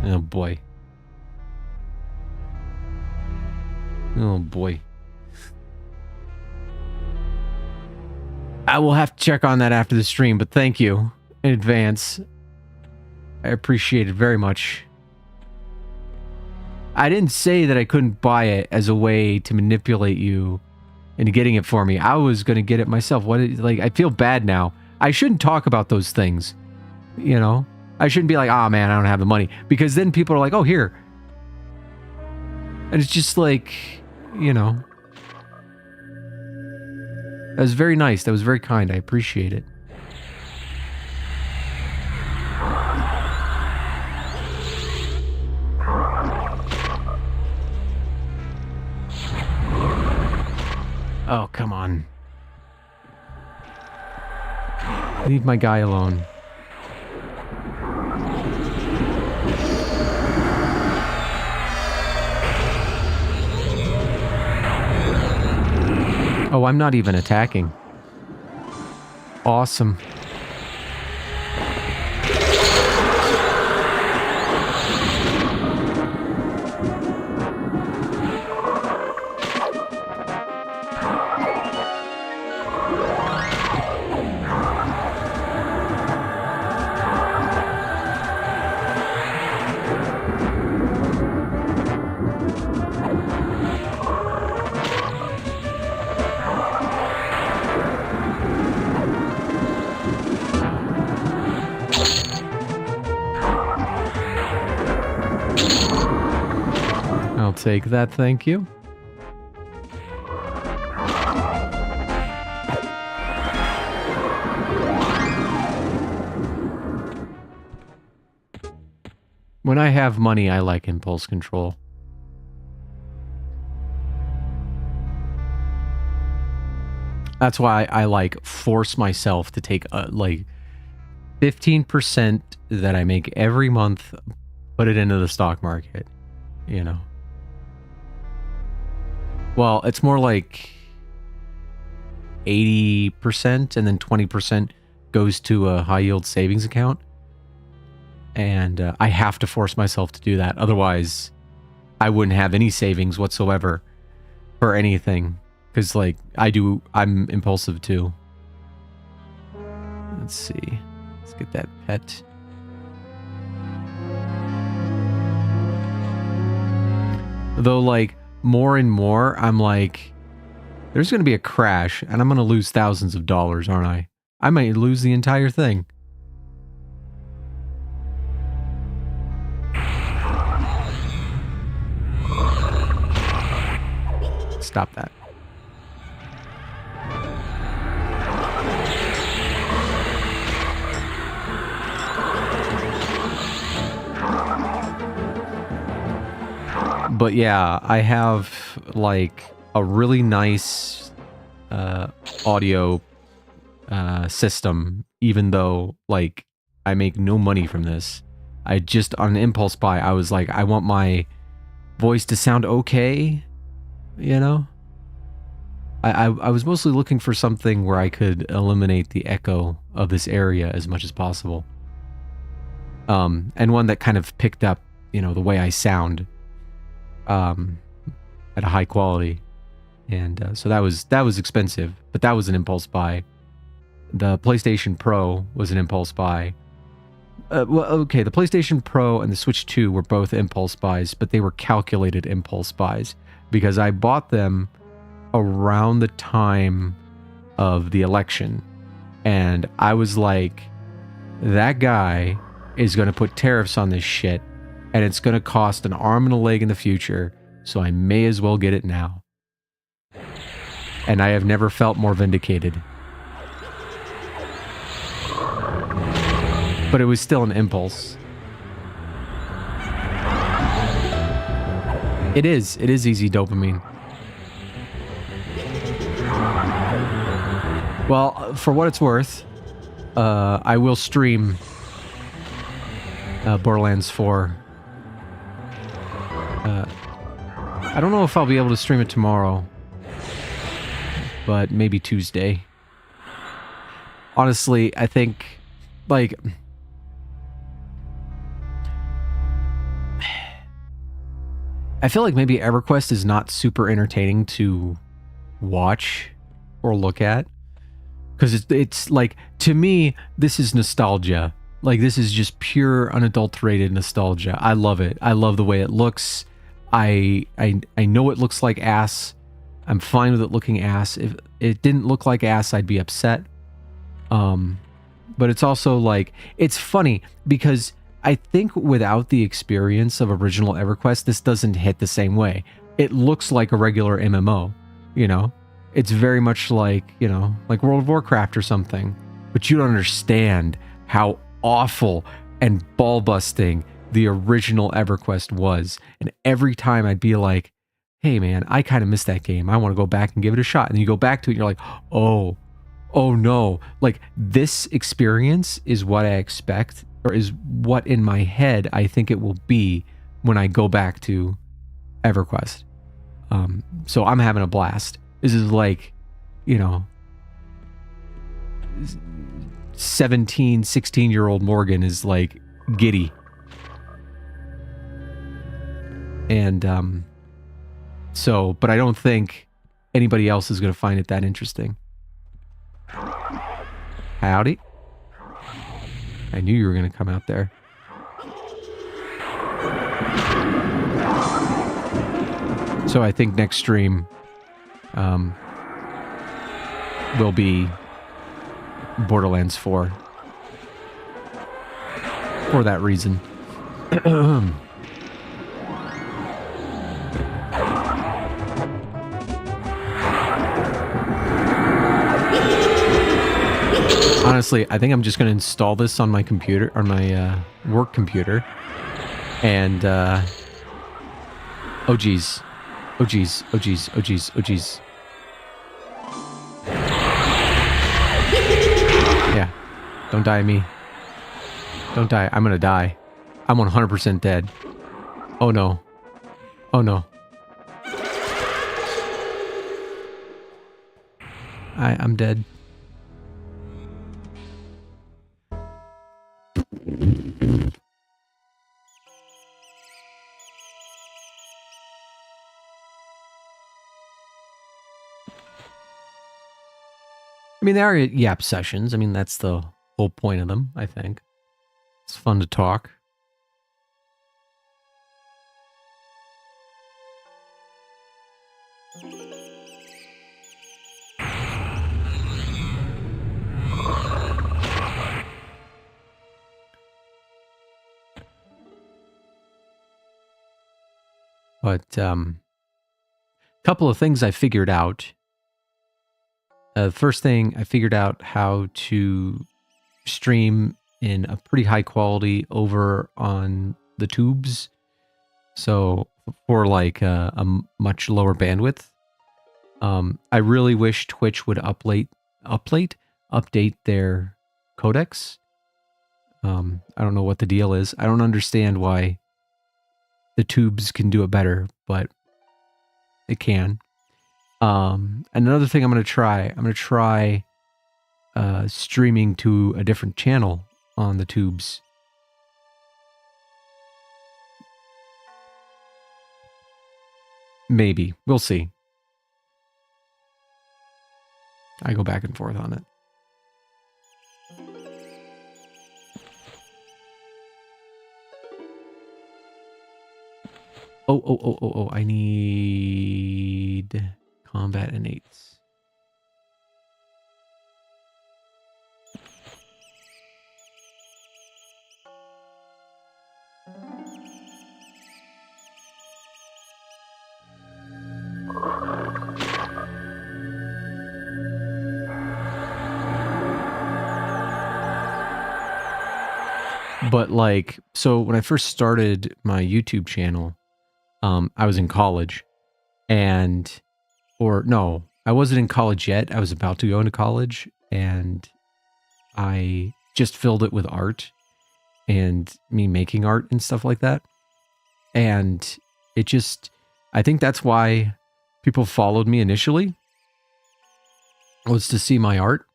Oh, boy. Oh boy. I will have to check on that after the stream, but thank you in advance. I appreciate it very much. I didn't say that I couldn't buy it as a way to manipulate you into getting it for me. I was going to get it myself. Like, I feel bad now. I shouldn't talk about those things. You know? I shouldn't be like, oh man, I don't have the money. Because then people are like, oh, here. And it's just like... You know, that was very nice. That was very kind. I appreciate it. Oh, come on. Leave my guy alone. Oh, I'm not even attacking. Awesome. Take that, thank you. When I have money, I like impulse control. That's why I like force myself to take like 15% that I make every month, put it into the stock market, you know. Well, it's more like 80% and then 20% goes to a high yield savings account. And I have to force myself to do that. Otherwise, I wouldn't have any savings whatsoever for anything. Because, like, I'm impulsive too. Let's see. Let's get that pet. Though, like, more and more, I'm like, there's going to be a crash, and I'm going to lose thousands of dollars, aren't I? I might lose the entire thing. Stop that. But yeah, I have like a really nice audio system, even though like I make no money from this. I just, on an impulse buy, I was like, I want my voice to sound okay, you know? I was mostly looking for something where I could eliminate the echo of this area as much as possible. And one that kind of picked up, you know, the way I sound at a high quality. And so that was expensive, but that was an impulse buy. The PlayStation Pro was an impulse buy. Well, okay, the PlayStation Pro and the Switch 2 were both impulse buys, but they were calculated impulse buys because I bought them around the time of the election. And I was like, that guy is going to put tariffs on this shit, and it's going to cost an arm and a leg in the future, so I may as well get it now. And I have never felt more vindicated. But it was still an impulse. It is easy dopamine. Well, for what it's worth, I will stream Borderlands 4. I don't know if I'll be able to stream it tomorrow, but maybe Tuesday. Honestly, I think, like, I feel like maybe EverQuest is not super entertaining to watch or look at. Because it's like, to me, this is nostalgia. Like, this is just pure, unadulterated nostalgia. I love it. I love the way it looks. I know it looks like ass. I'm fine with it looking ass. If it didn't look like ass, I'd be upset. But it's also like, it's funny because I think without the experience of original EverQuest, this doesn't hit the same way. It looks like a regular MMO, you know? It's very much like, you know, like World of Warcraft or something. But you don't understand how awful and ball-busting the original EverQuest was. And every time I'd be like, hey man, I kind of missed that game. I want to go back and give it a shot. And you go back to it and you're like, oh no. Like, this experience is what I expect, or is what in my head I think it will be when I go back to EverQuest. So I'm having a blast. This is like, you know, 17, 16-year-old Morgan is like giddy. And so, but I don't think anybody else is going to find it that interesting. Howdy. I knew you were going to come out there. So I think next stream will be Borderlands 4. For that reason. Honestly, I think I'm just going to install this on my computer, on my work computer. And, oh geez. Oh geez, oh geez, oh geez, oh geez. Yeah. Don't die me. Don't die. I'm gonna die. I'm 100% dead. Oh no. Oh no. I'm dead. I mean, they are yap sessions. I mean, that's the whole point of them, I think. It's fun to talk. But, couple of things I figured out. First thing, I figured out how to stream in a pretty high quality over on the tubes. So for like much lower bandwidth. I really wish Twitch would update their codecs. I don't know what the deal is. I don't understand why the tubes can do it better, but it can. Another thing I'm going to try streaming to a different channel on the tubes. Maybe. We'll see. I go back and forth on it. Oh, I need combat innates. But like, so when I first started my YouTube channel, I was in college or no, I wasn't in college yet. I was about to go into college and I just filled it with art and me making art and stuff like that. And it just, I think that's why people followed me initially, was to see my art.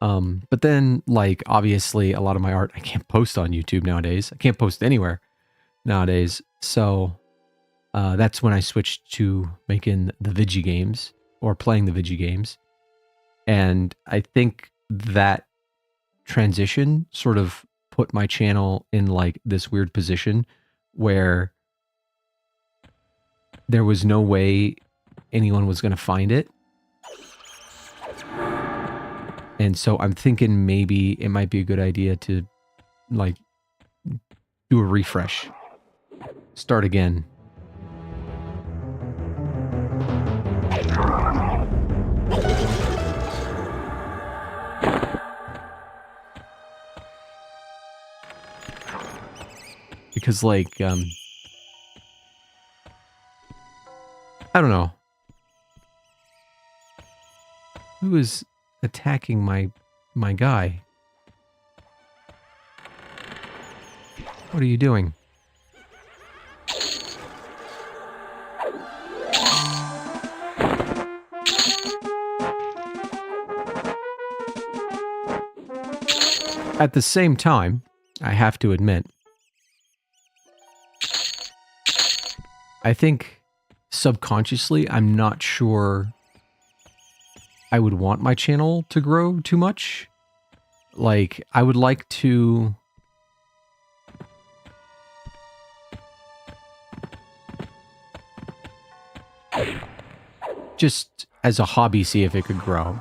But then, like, obviously a lot of my art I can't post on YouTube nowadays. I can't post anywhere nowadays. So that's when I switched to making the Vigi games or playing the Vigi games. And I think that transition sort of put my channel in like this weird position where there was no way anyone was going to find it. And so I'm thinking maybe it might be a good idea to like do a refresh. Start again. Because like, I don't know. Who is attacking my guy? What are you doing? At the same time, I have to admit, I think subconsciously, I'm not sure I would want my channel to grow too much. Like, I would like to... just as a hobby, see if it could grow.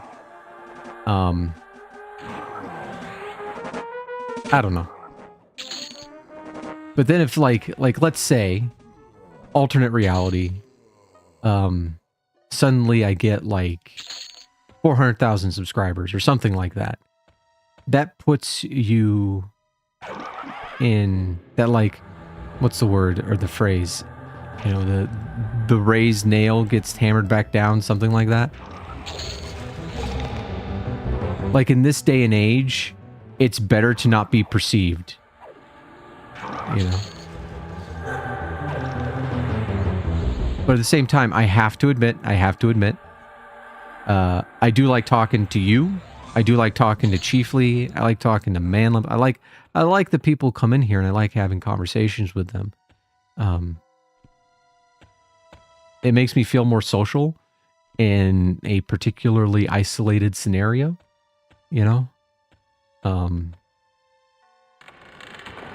I don't know. But then if like let's say alternate reality, suddenly I get like 400,000 subscribers or something like that. That puts you in that, like, what's the word or the phrase? You know, the raised nail gets hammered back down, something like that. Like in this day and age, it's better to not be perceived. You know? But at the same time, I have to admit, I do like talking to you. I do like talking to Chiefly. I like talking to Manlib. I like the people come in here and I like having conversations with them. It makes me feel more social in a particularly isolated scenario, you know?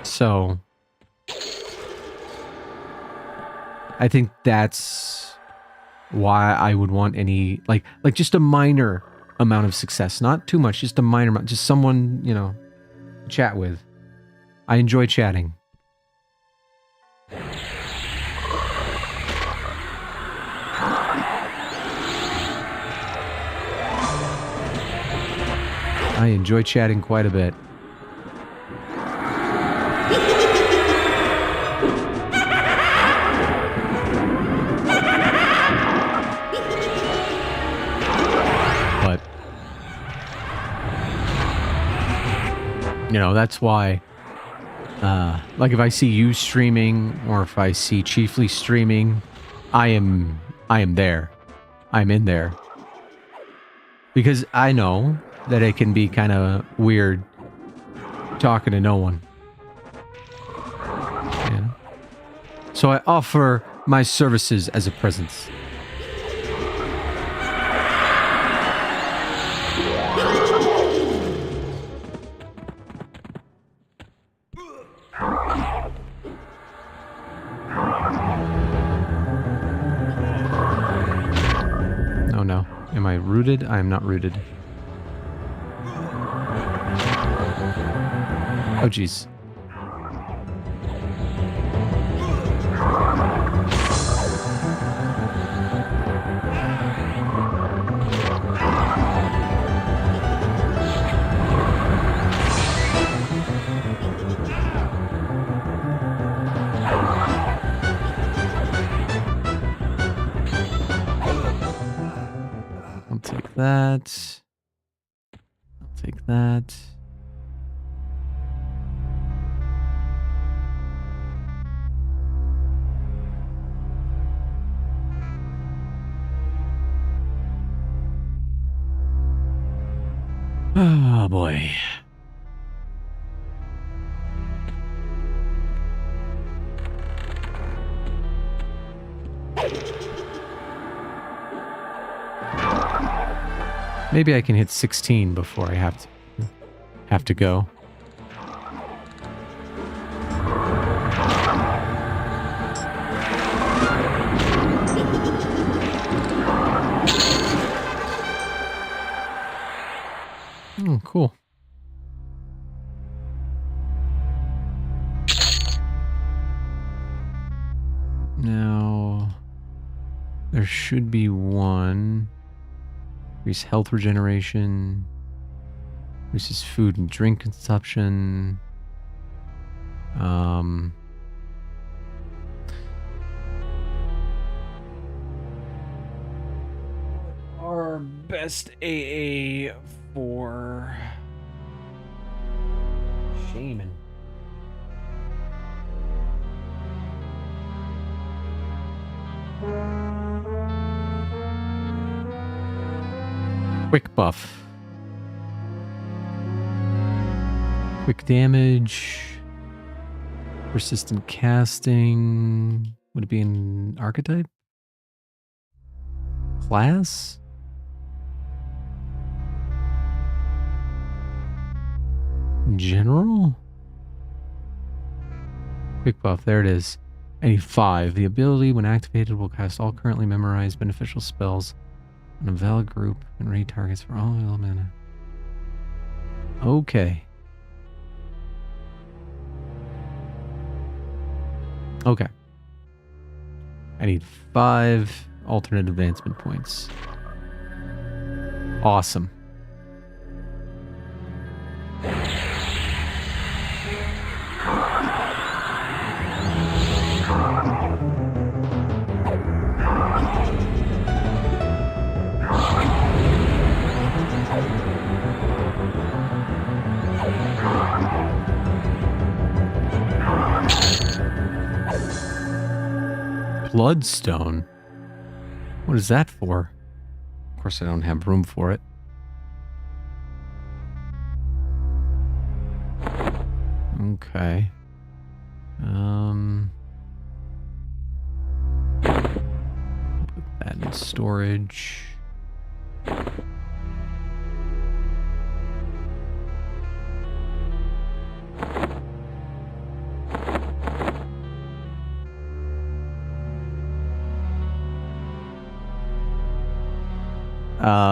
So I think that's why I would want any, like just a minor amount of success, not too much, just a minor amount, just someone, you know, chat with. I enjoy chatting. I enjoy chatting quite a bit. You know, that's why, like if I see you streaming or if I see Chiefly streaming, I am there. I'm in there. Because I know that it can be kind of weird talking to no one. Yeah. So I offer my services as a presence. Oh no. Am I rooted? I am not rooted. Oh jeez. I'll take that. I'll take that. Oh boy. Maybe I can hit 16 before I have to go. Oh, cool. Now, there should be one. Increase health regeneration. Increases food and drink consumption. Our best AA for Shaman. Quick buff. Quick damage. Persistent casting. Would it be an archetype? Class? General? Quick buff, there it is. I need 5. The ability, when activated, will cast all currently memorized beneficial spells on a valid group and raid targets for all available mana. Okay. Okay. I need 5 alternate advancement points. Awesome. Bloodstone? What is that for? Of course I don't have room for it. Okay. Put that in storage.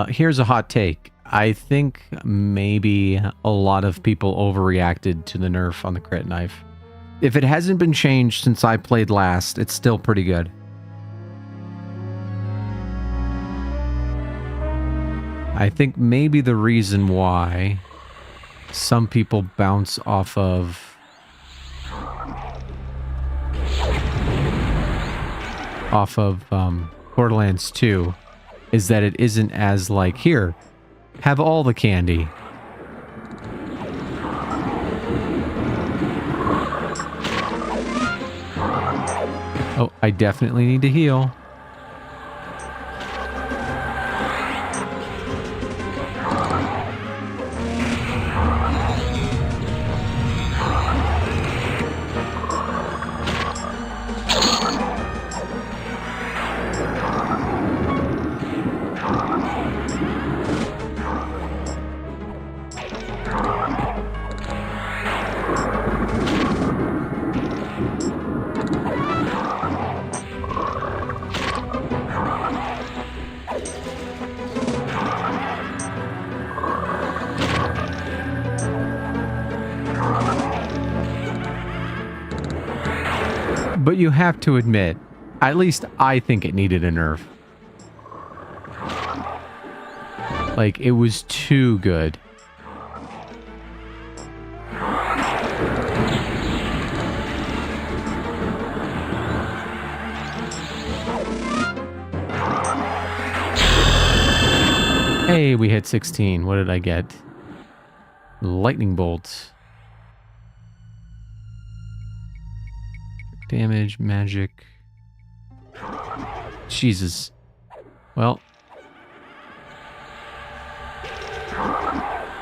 Here's a hot take. I think maybe a lot of people overreacted to the nerf on the crit knife. If it hasn't been changed since I played last, it's still pretty good. I think maybe the reason why some people bounce off of Borderlands 2 is that it isn't as like, here, have all the candy. Oh, I definitely need to heal. But you have to admit, at least I think it needed a nerf. Like, it was too good. Hey, we hit 16. What did I get? Lightning bolts. Damage, magic. Jesus. Well.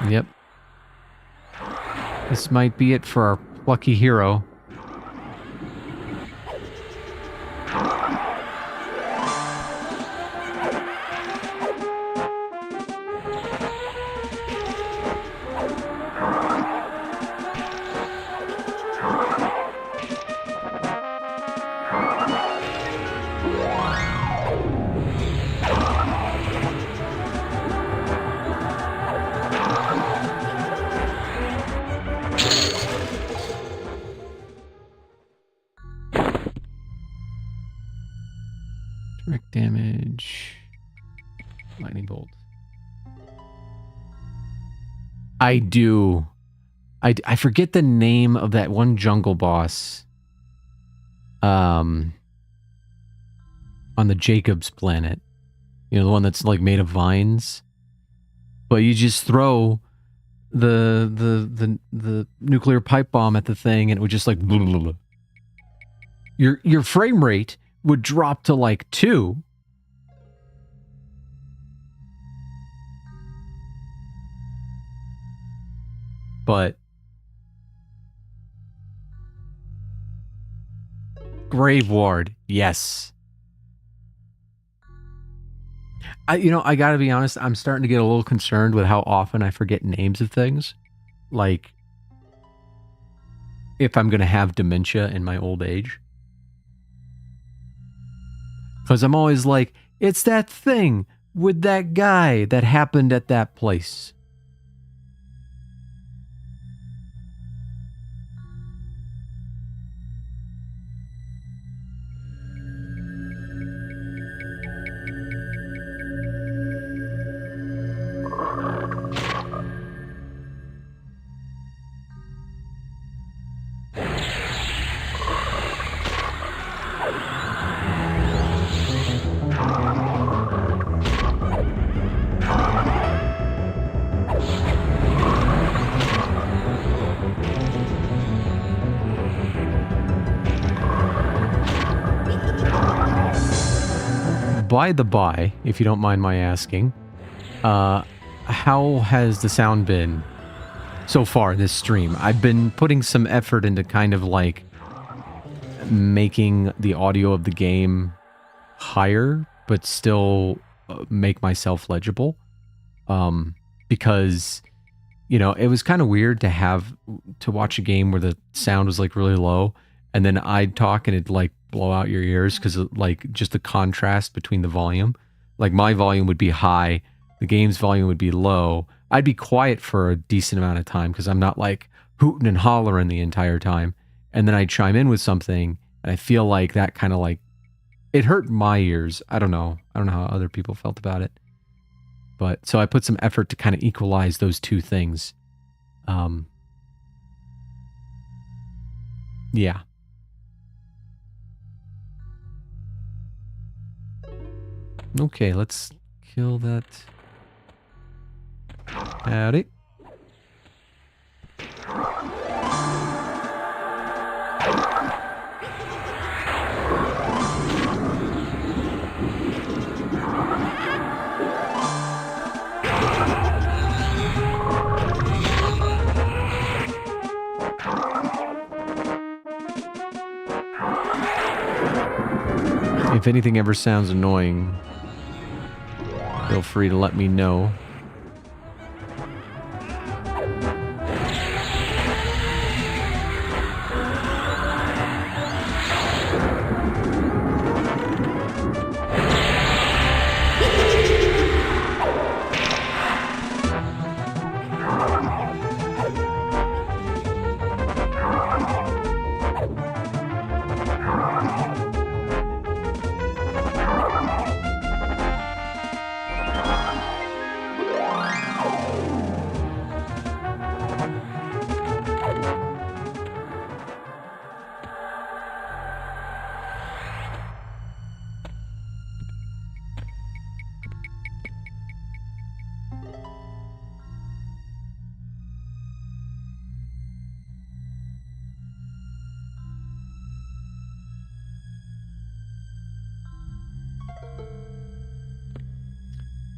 Yep. This might be it for our plucky hero. Direct damage. Lightning bolt. I do. I forget the name of that one jungle boss. On the Jacob's planet. You know, the one that's like made of vines. But you just throw the nuclear pipe bomb at the thing and it would just like blah, blah, blah. Your frame rate would drop to like 2. But Grave Ward, yes. I gotta be honest, I'm starting to get a little concerned with how often I forget names of things. Like, if I'm gonna have dementia in my old age. Because I'm always like, it's that thing with that guy that happened at that place. By the by, if you don't mind my asking, how has the sound been so far this stream? I've been putting some effort into kind of like making the audio of the game higher, but still make myself legible. Because, you know, it was kind of weird to watch a game where the sound was like really low and then I'd talk and it'd like blow out your ears because like just the contrast between the volume. Like my volume would be high, the game's volume would be low. I'd be quiet for a decent amount of time because I'm not like hooting and hollering the entire time. And then I'd chime in with something and I feel like that kind of like, it hurt my ears. I don't know how other people felt about it. But so I put some effort to kind of equalize those two things. Yeah. Okay, let's kill that. Howdy. If anything ever sounds annoying, feel free to let me know.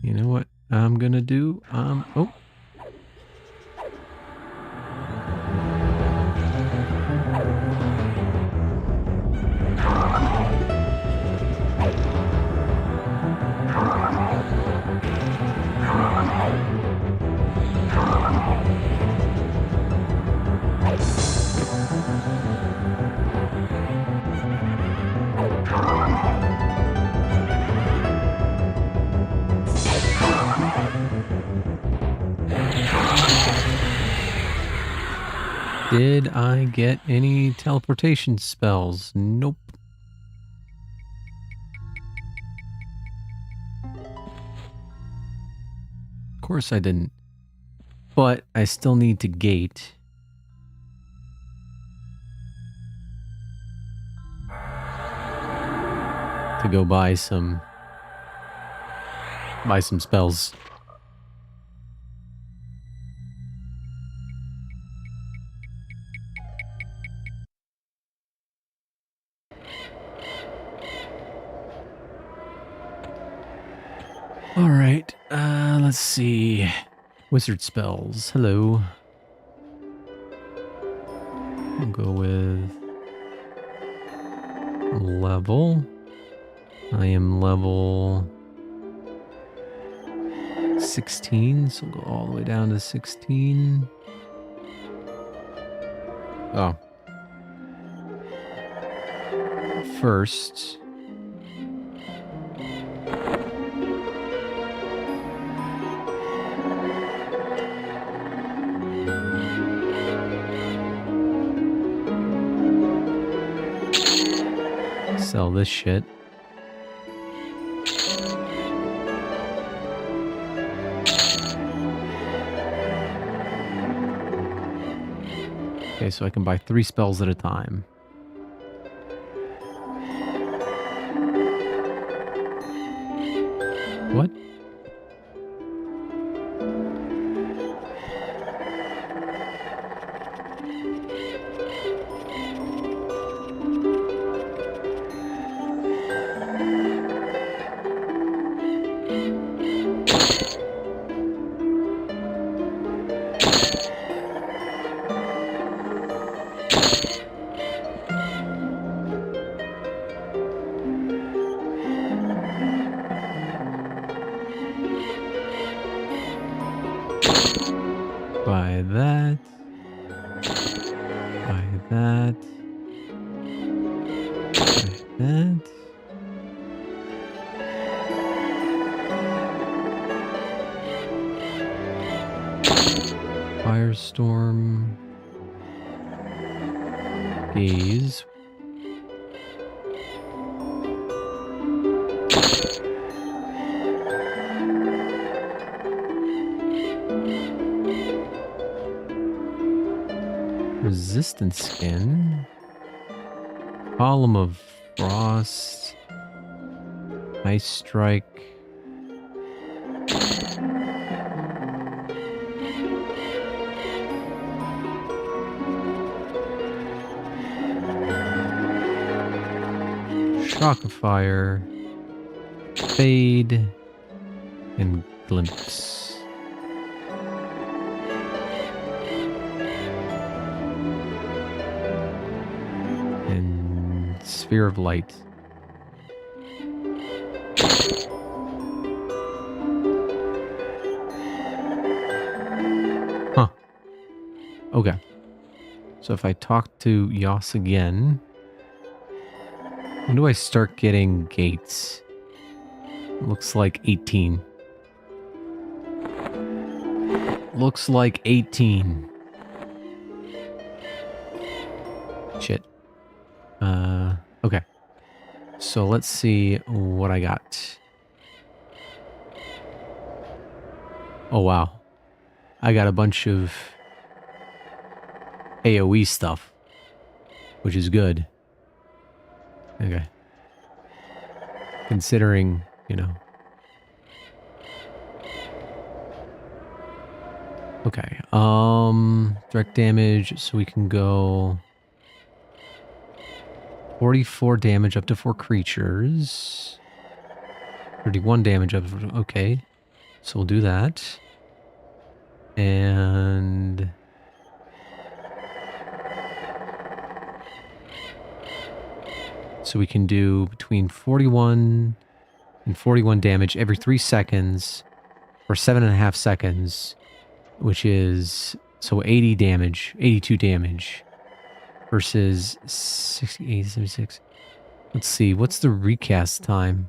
You know what I'm gonna do? Oh. Did I get any teleportation spells? Nope. Of course I didn't. But I still need to gate. To go buy some spells. All right, let's see. Wizard spells. Hello. We'll go with level. I am level 16, so we'll go all the way down to 16. Oh. First. Sell this shit. Okay, so I can buy 3 spells at a time. What? Buy that. Buy that. Buy that. Firestorm. Gaze. Resistance skin. Column of Frost. Ice Strike. Shock of Fire. Fade. And Glimpse. sphere of light. Huh. Okay. So if I talk to Yas again, when do I start getting gates? Looks like 18. Looks like 18. Shit. Okay. So let's see what I got. Oh, wow. I got a bunch of AoE stuff, which is good. Okay. Considering, you know. Okay. Direct damage, so we can go 44 damage up to 4 creatures. 31 damage up to, okay. So we'll do that. And so we can do between 41 and 41 damage every 3 seconds for 7.5 seconds, which is, so 80 damage, 82 damage versus 68, 76. Let's see, what's the recast time?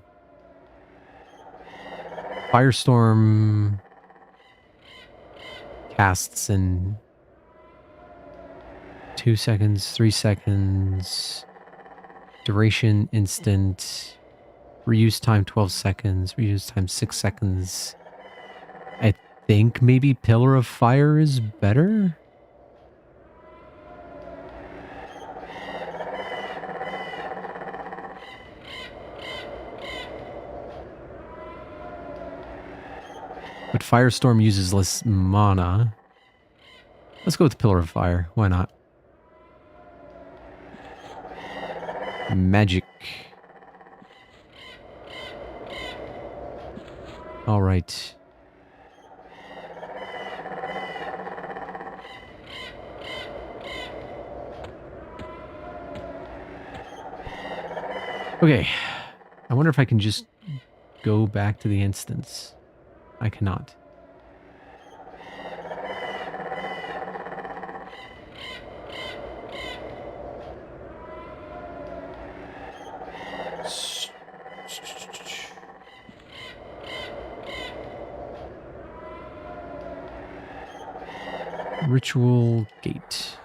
Firestorm casts in 2 seconds, 3 seconds, duration instant, reuse time 12 seconds, reuse time 6 seconds. I think maybe Pillar of Fire is better? But Firestorm uses less mana. Let's go with Pillar of Fire. Why not? Magic. All right. Okay. I wonder if I can just go back to the instance. I cannot. Ritual gate.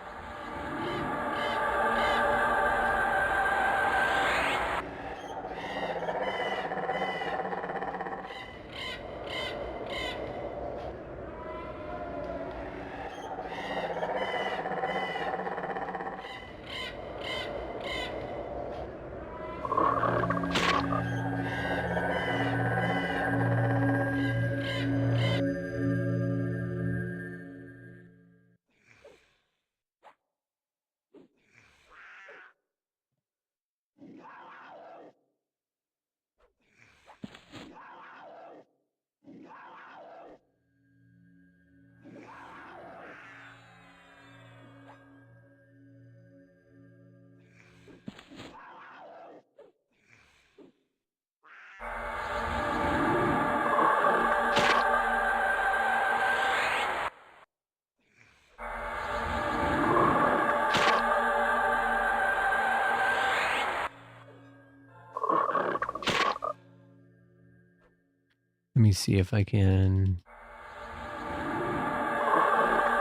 Let me see if I can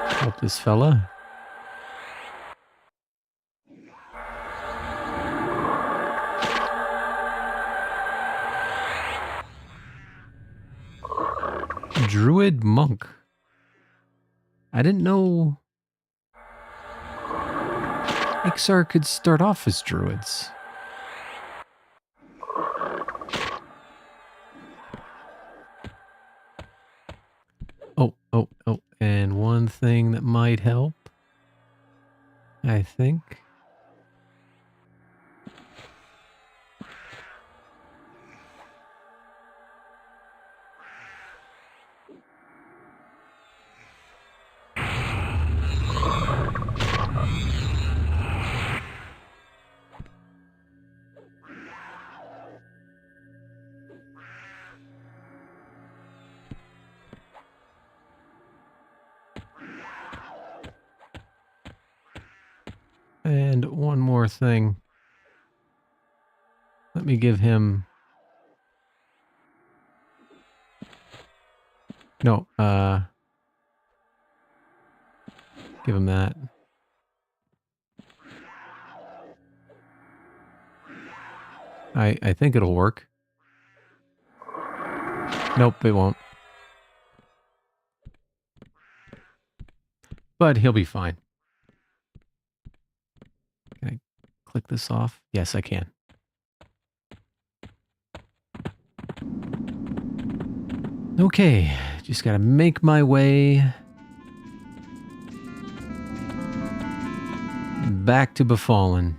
help this fella. Druid monk. I didn't know Ixar could start off as druids. Oh, and one thing that might help, I think. And one more thing. Let me give him... No, give him that. I think it'll work. Nope, it won't. But he'll be fine. Can I click this off? Yes, I can. Okay, just gotta make my way back to Befallen.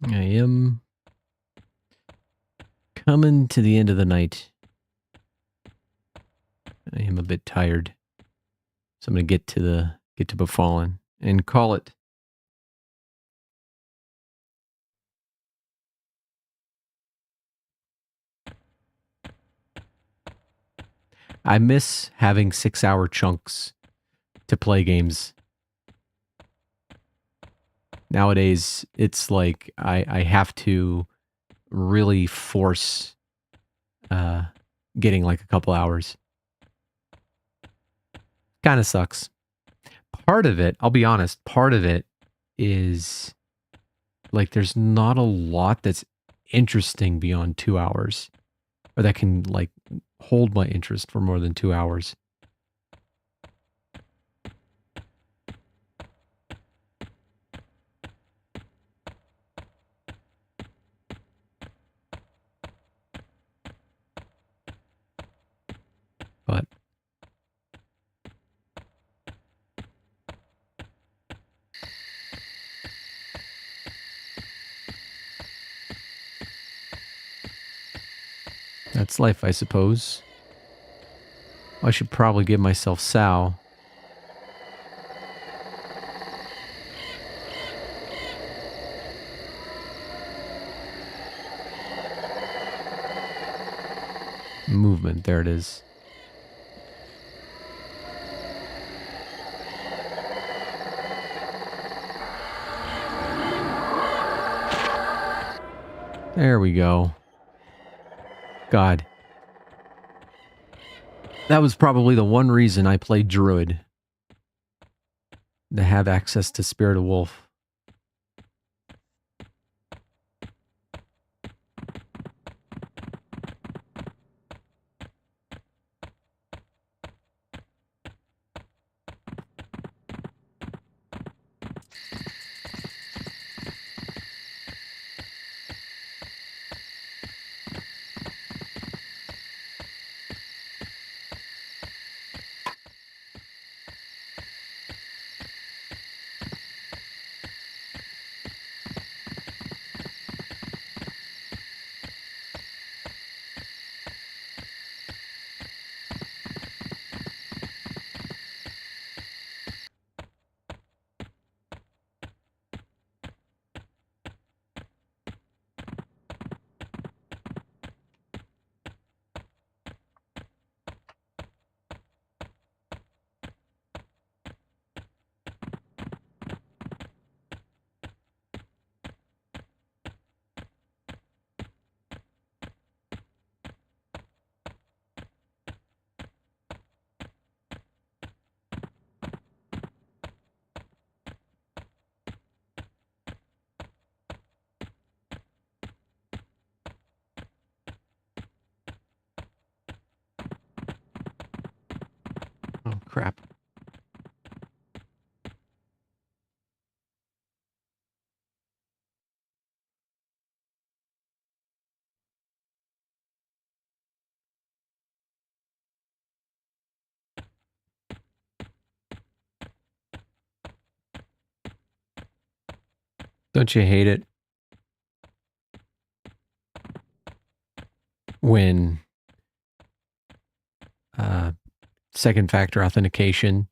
I am coming to the end of the night. I am a bit tired. So I'm gonna get to Befallen and call it. I miss having 6-hour chunks to play games. Nowadays, it's like I have to really force getting like a couple hours. Kind of sucks. Part of it, I'll be honest, part of it is like there's not a lot that's interesting beyond 2 hours, or that can like hold my interest for more than 2 hours. But that's life, I suppose. I should probably give myself Sow. Movement, there it is. There we go. God. That was probably the one reason I played Druid. To have access to Spirit of Wolf. crap. Don't you hate it when second factor authentication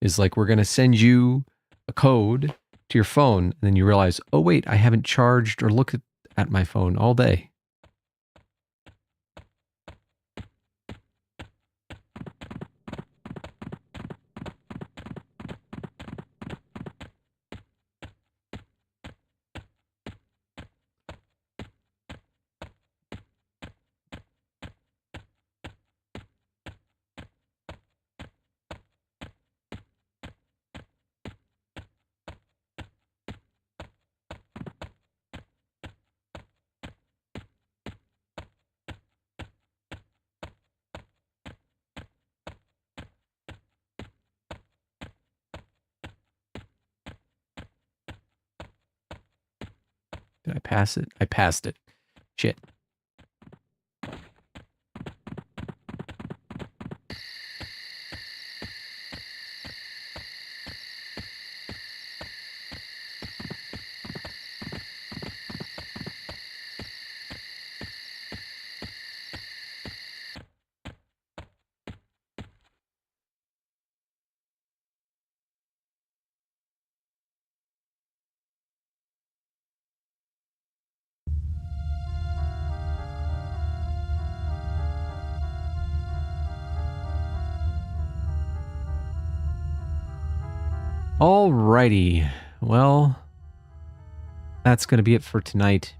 is like, we're going to send you a code to your phone, and then you realize, oh wait, I haven't charged or looked at my phone all day. Did I pass it? I passed it. Shit. Alrighty. Well, that's going to be it for tonight.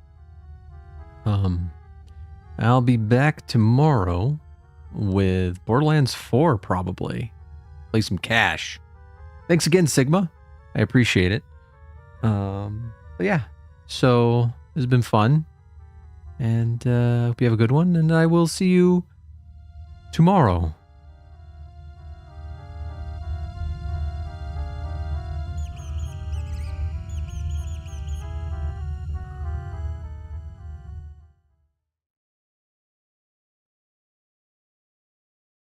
I'll be back tomorrow with Borderlands 4, probably. Play some cash. Thanks again, Sigma. I appreciate it. But yeah, so this has been fun. And hope you have a good one. And I will see you tomorrow.